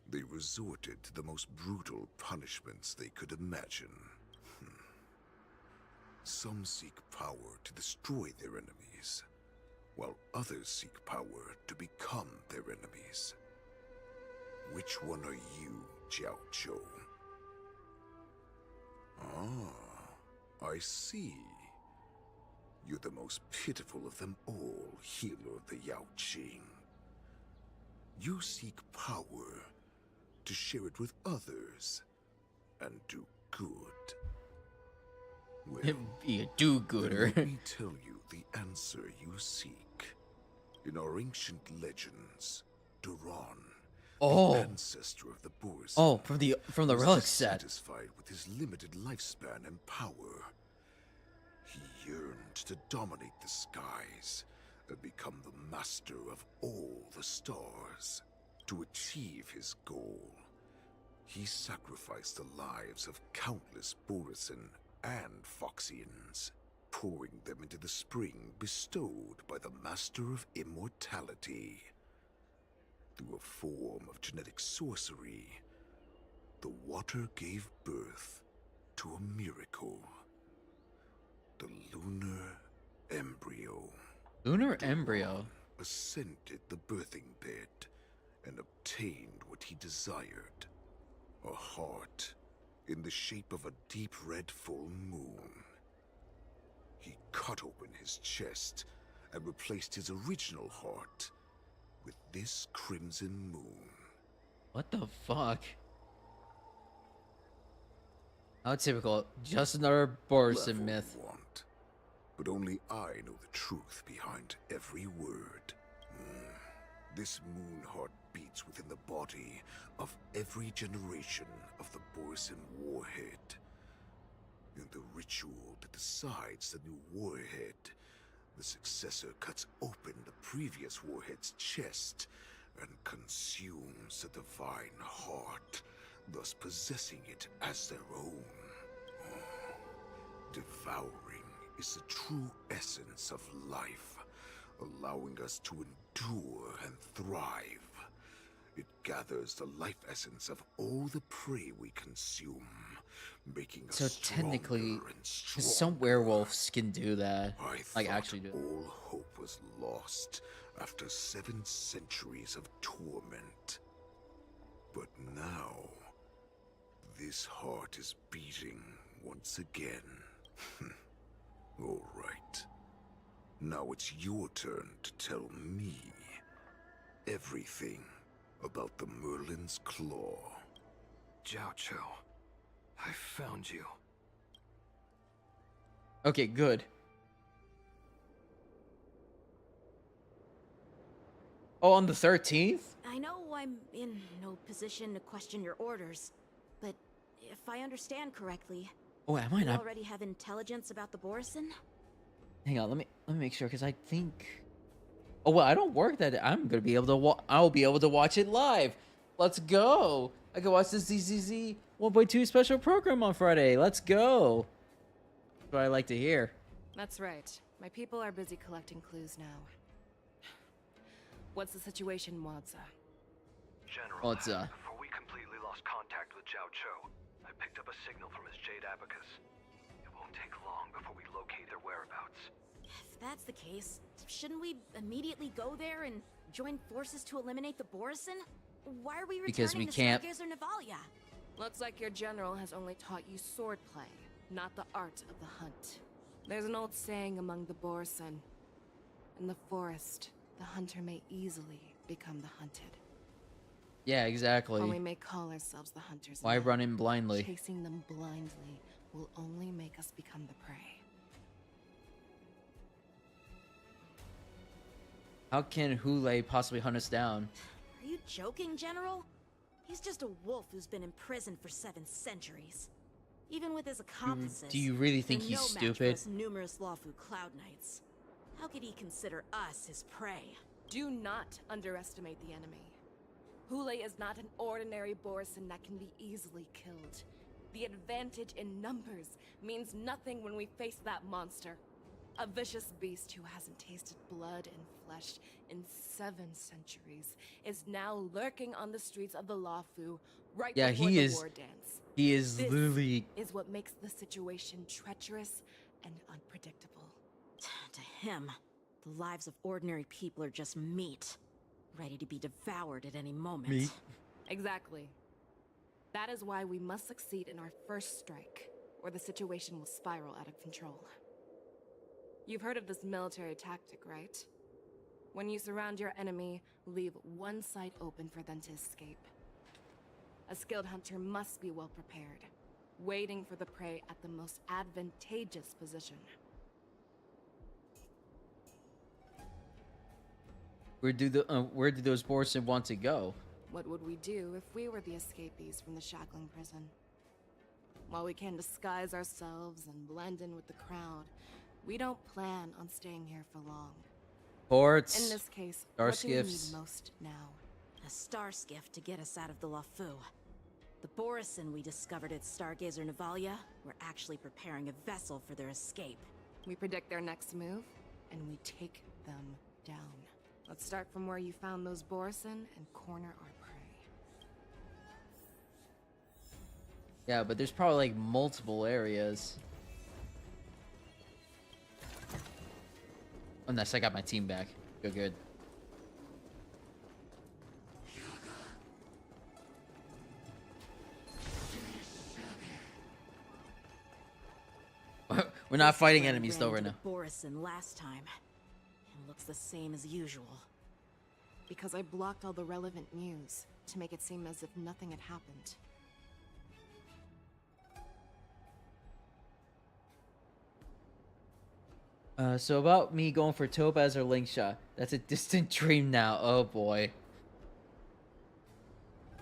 they resorted to the most brutal punishments they could imagine. Some seek power to destroy their enemies, while others seek power to become their enemies. Which one are you, Jiao Zhou? Ah, I see. You're the most pitiful of them all, healer of the Yao Qing. You seek power to share it with others and do good. Well, be a do-gooder. Let me tell you the answer you seek. In our ancient legends, Duran, the ancestor of the Borison, from the relic set, satisfied with his limited lifespan and power. He yearned to dominate the skies and become the master of all the stars. To achieve his goal, he sacrificed the lives of countless Borison and Foxians, pouring them into the spring bestowed by the Master of Immortality. Through a form of genetic sorcery, the water gave birth to a miracle. The lunar embryo. Lunar embryo? Ascended the birthing bed and obtained what he desired. A heart in the shape of a deep red full moon. He cut open his chest and replaced his original heart with this crimson moon. What the fuck? How typical. Just another Borison myth. But only I know the truth behind every word. This moon heart beats within the body of every generation of the Borison warhead. In the ritual that decides the new warhead, the successor cuts open the previous warhead's chest and consumes the divine heart, thus possessing it as their own. Devouring is the true essence of life, allowing us to endure and thrive. It gathers the life essence of all the prey we consume, making us So technically, stronger and stronger. some werewolves can do that. Like actually do it. All hope was lost after 7 centuries of torment. But now, this heart is beating once again. All right. Now it's your turn to tell me everything about the Merlin's Claw. Jiao Zhou, I found you. Okay, good. Oh, on the 13th? I know I'm in no position to question your orders, but if I understand correctly, Oh, am I you not? already have intelligence about the Borison? Hang on, let me make sure, because I think. Oh well, I don't work that. I'm gonna be able to. I'll be able to watch it live. Let's go! I can watch the ZZZ 1.2 special program on Friday. Let's go! That's what I like to hear. That's right. My people are busy collecting clues now. What's the situation, Wadza? General, before we completely lost contact with Zhao Cho, I picked up a signal from his Jade Abacus. It won't take long before we locate their whereabouts. If that's the case, shouldn't we immediately go there and join forces to eliminate the Borison? Why are we returning Because we to can't. Stargazer Navalia? Looks like your general has only taught you swordplay, not the art of the hunt. There's an old saying among the Borison. In the forest, the hunter may easily become the hunted. Yeah, exactly. While we may call ourselves the hunters, Why run in blindly? Chasing them blindly will only make us become the prey. How can Hule possibly hunt us down? Are you joking, General? He's just a wolf who's been imprisoned for 7 centuries. Even with his accomplices, Do you really think they're he's no match for stupid? us numerous Lawfu Cloud Knights. How could he consider us his prey? Do not underestimate the enemy. Hule is not an ordinary Borison that can be easily killed. The advantage in numbers means nothing when we face that monster. A vicious beast who hasn't tasted blood and flesh in 7 centuries is now lurking on the streets of the Lawfu right before the war dance. He is This literally. is what makes the situation treacherous and unpredictable. To him, the lives of ordinary people are just meat, ready to be devoured at any moment. Meat? Exactly. That is why we must succeed in our first strike, or the situation will spiral out of control. You've heard of this military tactic, right? When you surround your enemy, leave one side open for them to escape. A skilled hunter must be well prepared, waiting for the prey at the most advantageous position. Where do those Borson want to go? What would we do if we were the escapees from the shackling prison? While we can disguise ourselves and blend in with the crowd, we don't plan on staying here for long. Ports. In this case, star what do we need skiffs. most now? A star skiff to get us out of the Lawfu. The Borison we discovered at Stargazer Navalia were actually preparing a vessel for their escape. We predict their next move, and we take them down. Let's start from where you found those Borison and corner our prey. Yeah, but there's probably like multiple areas. Oh, nice! I got my team back. Good. We're not fighting enemies though right now. Borison last time. It looks the same as usual. Because I blocked all the relevant news to make it seem as if nothing had happened. So about me going for Topaz or Linkshot. That's a distant dream now. Oh boy.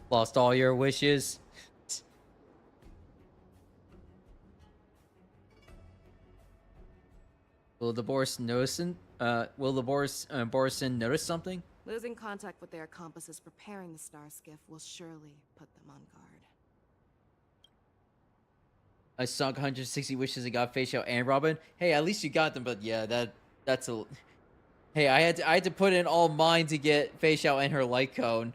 Lost all your wishes. Will the Borison notice something? Losing contact with their accomplices preparing the star skiff will surely put them on guard. I sunk 160 wishes and got Facial and Robin. Hey, at least you got them, but yeah, that's a. Hey, I had to put in all mine to get Facial and her light cone.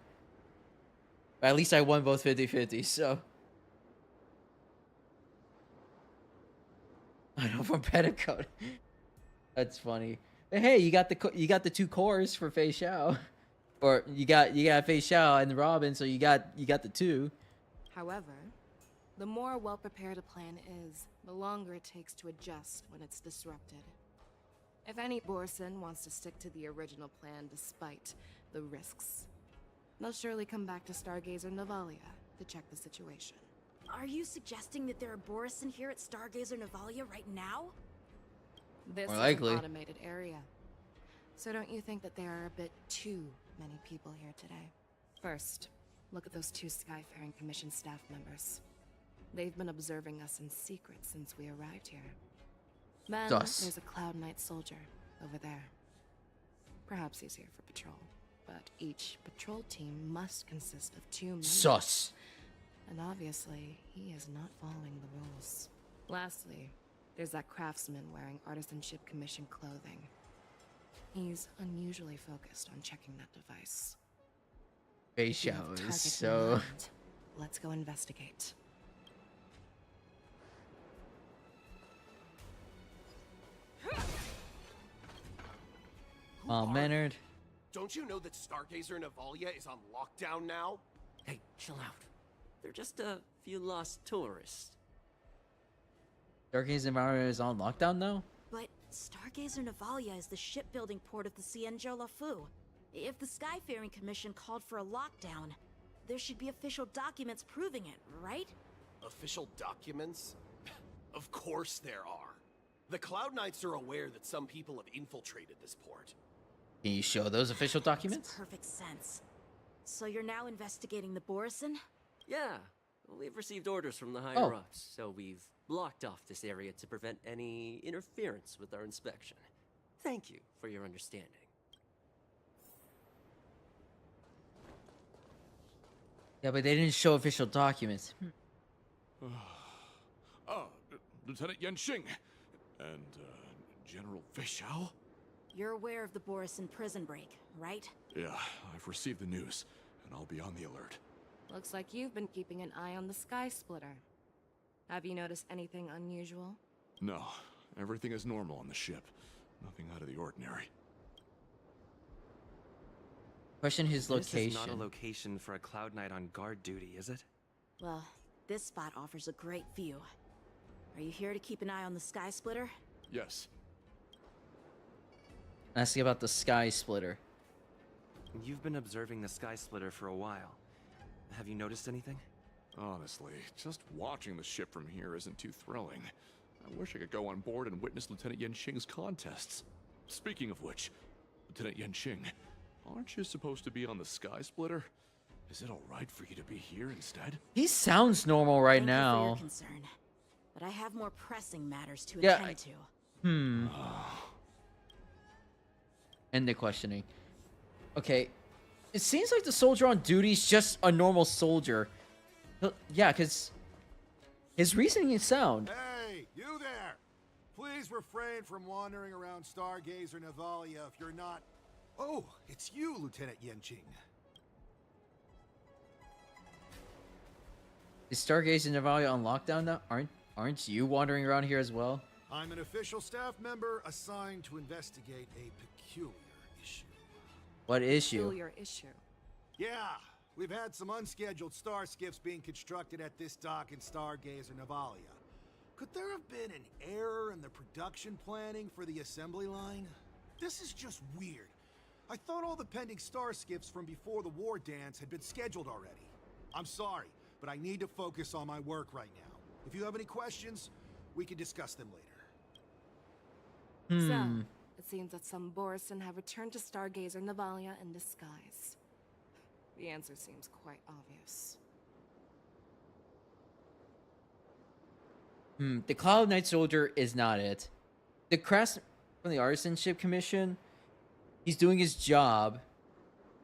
But at least I won both 50-50, so. I know from Petticoat. That's funny. But hey, you got the 2 cores for Fei Xiao, or you got Fei Xiao and Robin, so you got the 2. However, the more well-prepared a plan is, the longer it takes to adjust when it's disrupted. If any Borison wants to stick to the original plan despite the risks, they'll surely come back to Stargazer Navalia to check the situation. Are you suggesting that there are Borison here at Stargazer Navalia right now? This More is likely. an automated area. So don't you think that there are a bit too many people here today? First, look at those 2 Skyfaring Commission staff members. They've been observing us in secret since we arrived here. Then there's a Cloud Knight soldier over there. Perhaps he's here for patrol, but each patrol team must consist of 2 members. Sus. And obviously, he is not following the rules. Lastly, there's that craftsman wearing Artisanship Commission clothing. He's unusually focused on checking that device. Fei If you Xiao have is targets in so... mind, let's go investigate. Maynard. Don't you know that Stargazer Navalia is on lockdown now? Hey, chill out. They're just a few lost tourists. Stargazer Navalia is on lockdown though? But Stargazer Navalia is the shipbuilding port of the Cienjo Lafu. If the Skyfaring Commission called for a lockdown, there should be official documents proving it, right? Official documents? Of course there are. The Cloud Knights are aware that some people have infiltrated this port. Can you show those official documents? Makes perfect sense. So you're now investigating the Borison? Yeah, we've received orders from the higher-ups, so we've blocked off this area to prevent any interference with our inspection. Thank you for your understanding. Yeah, but they didn't show official documents. Lieutenant Yanxing and General Fei Xiao? You're aware of the Borison prison break, right? Yeah, I've received the news, and I'll be on the alert. Looks like you've been keeping an eye on the Sky Splitter. Have you noticed anything unusual? No, everything is normal on the ship. Nothing out of the ordinary. Question his location. This is not a location for a Cloud Knight on guard duty, is it? Well, this spot offers a great view. Are you here to keep an eye on the Sky Splitter? Yes. Asking about the Sky Splitter. You've been observing the Sky Splitter for a while. Have you noticed anything? Honestly, just watching the ship from here isn't too thrilling. I wish I could go on board and witness Lieutenant Yanxing's contests. Speaking of which, Lieutenant Yanxing, aren't you supposed to be on the Sky Splitter? Is it alright for you to be here instead? He sounds normal right Thank you for now. your concern, but I have more pressing matters to attend to. End the questioning. Okay. It seems like the soldier on duty is just a normal soldier. Yeah, because his reasoning is sound. Hey, you there! Please refrain from wandering around Stargazer Navalia if you're not... Oh, it's you, Lieutenant Yanxing. Is Stargazer Navalia on lockdown now? Aren't you wandering around here as well? I'm an official staff member assigned to investigate a peculiar issue. What issue? Peculiar issue. Yeah, we've had some unscheduled star skiffs being constructed at this dock in Stargazer Navalia. Could there have been an error in the production planning for the assembly line? This is just weird. I thought all the pending star skiffs from before the war dance had been scheduled already. I'm sorry, but I need to focus on my work right now. If you have any questions, we can discuss them later. So, it seems that some Borison have returned to Stargazer Navalia in disguise. The answer seems quite obvious. The Cloud Knight soldier is not it. The craftsman from the Artisanship Commission, he's doing his job.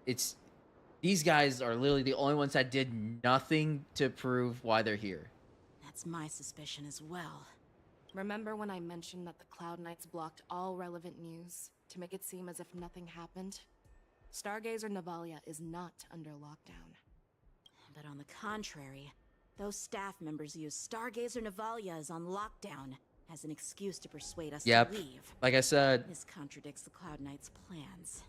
It's... These guys are literally the only ones that did nothing to prove why they're here. That's my suspicion as well. Remember when I mentioned that the Cloud Knights blocked all relevant news to make it seem as if nothing happened? Stargazer Navalia is not under lockdown. But on the contrary, those staff members use Stargazer Navalia is on lockdown as an excuse to persuade us to leave. Like I said. This contradicts the Cloud Knights' plans.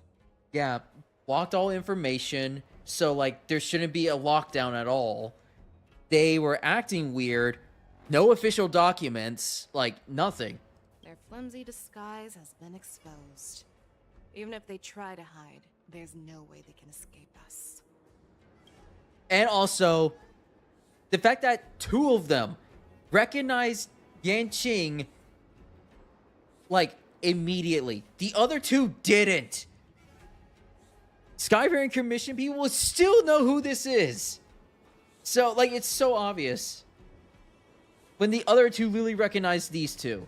Yeah, blocked all information, so like there shouldn't be a lockdown at all. They were acting weird. No official documents, like nothing. Their flimsy disguise has been exposed. Even if they try to hide, there's no way they can escape us. And also, the fact that 2 of them recognized Yanxing, like, immediately. The other two didn't. Skyfaring Commission people will still know who this is. So, like, it's so obvious. When the other two literally recognize these two.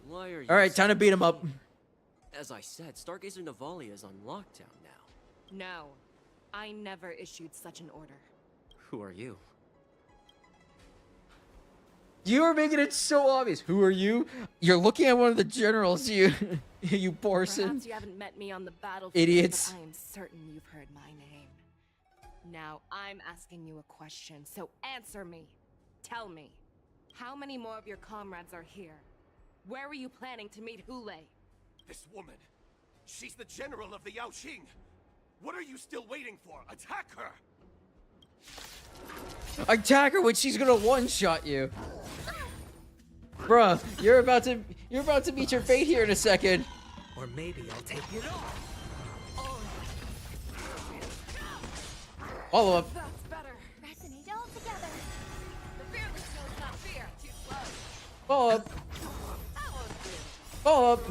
Why are you Alright, time to beat him up. As I said, Stargazer Navalia is on lockdown now. No, I never issued such an order. Who are you? You are making it so obvious. Who are you? You're looking at one of the generals, you you Borson. Perhaps you haven't met me on the battlefield, Idiots. but I am certain you've heard my name. Now I'm asking you a question, so answer me. Tell me, how many more of your comrades are here? Where were you planning to meet Hule? This woman, she's the general of the Yaoxing. What are you still waiting for? Attack her! Attack her when she's gonna one-shot you. Bruh, you're about to meet your fate here in a second. Or maybe I'll take it off. Follow up. That's better. Resonate all together. The fearless knows not fear. Too slow. Follow up. Follow up.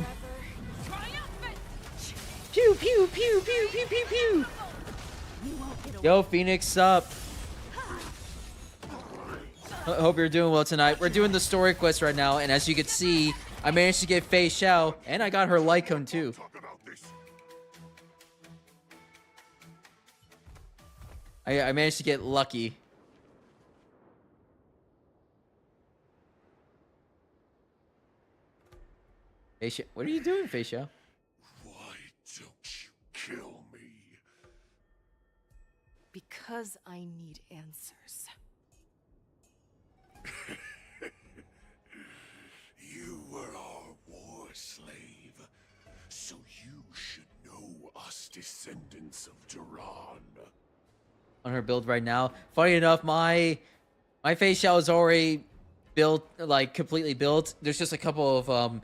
Pew pew pew pew pew pew pew. Yo, Phoenix, up. Hope you're doing well tonight. We're doing the story quest right now, and as you can see, I managed to get Fei Xiao, and I got her Lycone too. I managed to get lucky. Fei Xiao, what are you doing, Fei Xiao? Why don't you kill me? Because I need answers. You were our war slave, so you should know us descendants of Duran. On her build right now. Funny enough, my Fei Xiao is already built, like completely built. There's just a couple of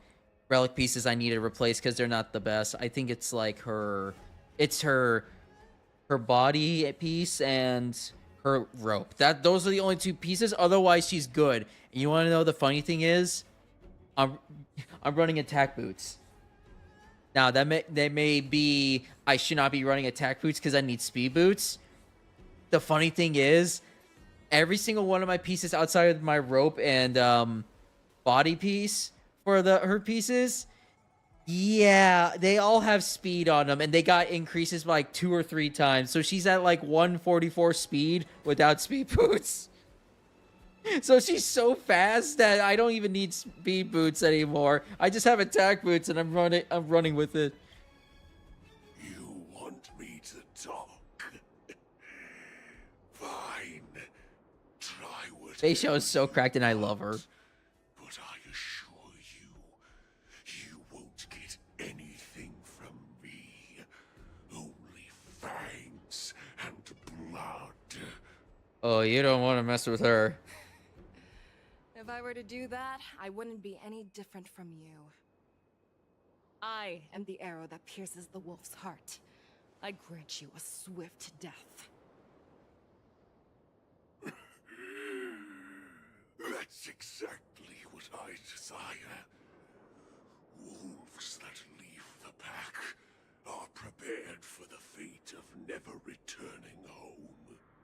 relic pieces I need to replace because they're not the best. I think it's like her body piece and her rope. Those are the only two pieces. Otherwise, she's good. And you want to know the funny thing is, I'm running attack boots. Now that may be I should not be running attack boots because I need speed boots. The funny thing is, every single one of my pieces outside of my rope and body piece for her pieces, yeah, they all have speed on them, and they got increases by like 2 or 3 times. So she's at like 144 speed without speed boots. So she's so fast that I don't even need speed boots anymore. I just have attack boots, and I'm running with it. You want me to talk? Fine. Try what. Fei Xiao is so cracked, and I love her. But I assure you, you won't get anything from me. Only fangs and blood. Oh, you don't want to mess with her. If I were to do that, I wouldn't be any different from you. I am the arrow that pierces the wolf's heart. I grant you a swift death. That's exactly what I desire. Wolves that leave the pack are prepared for the fate of never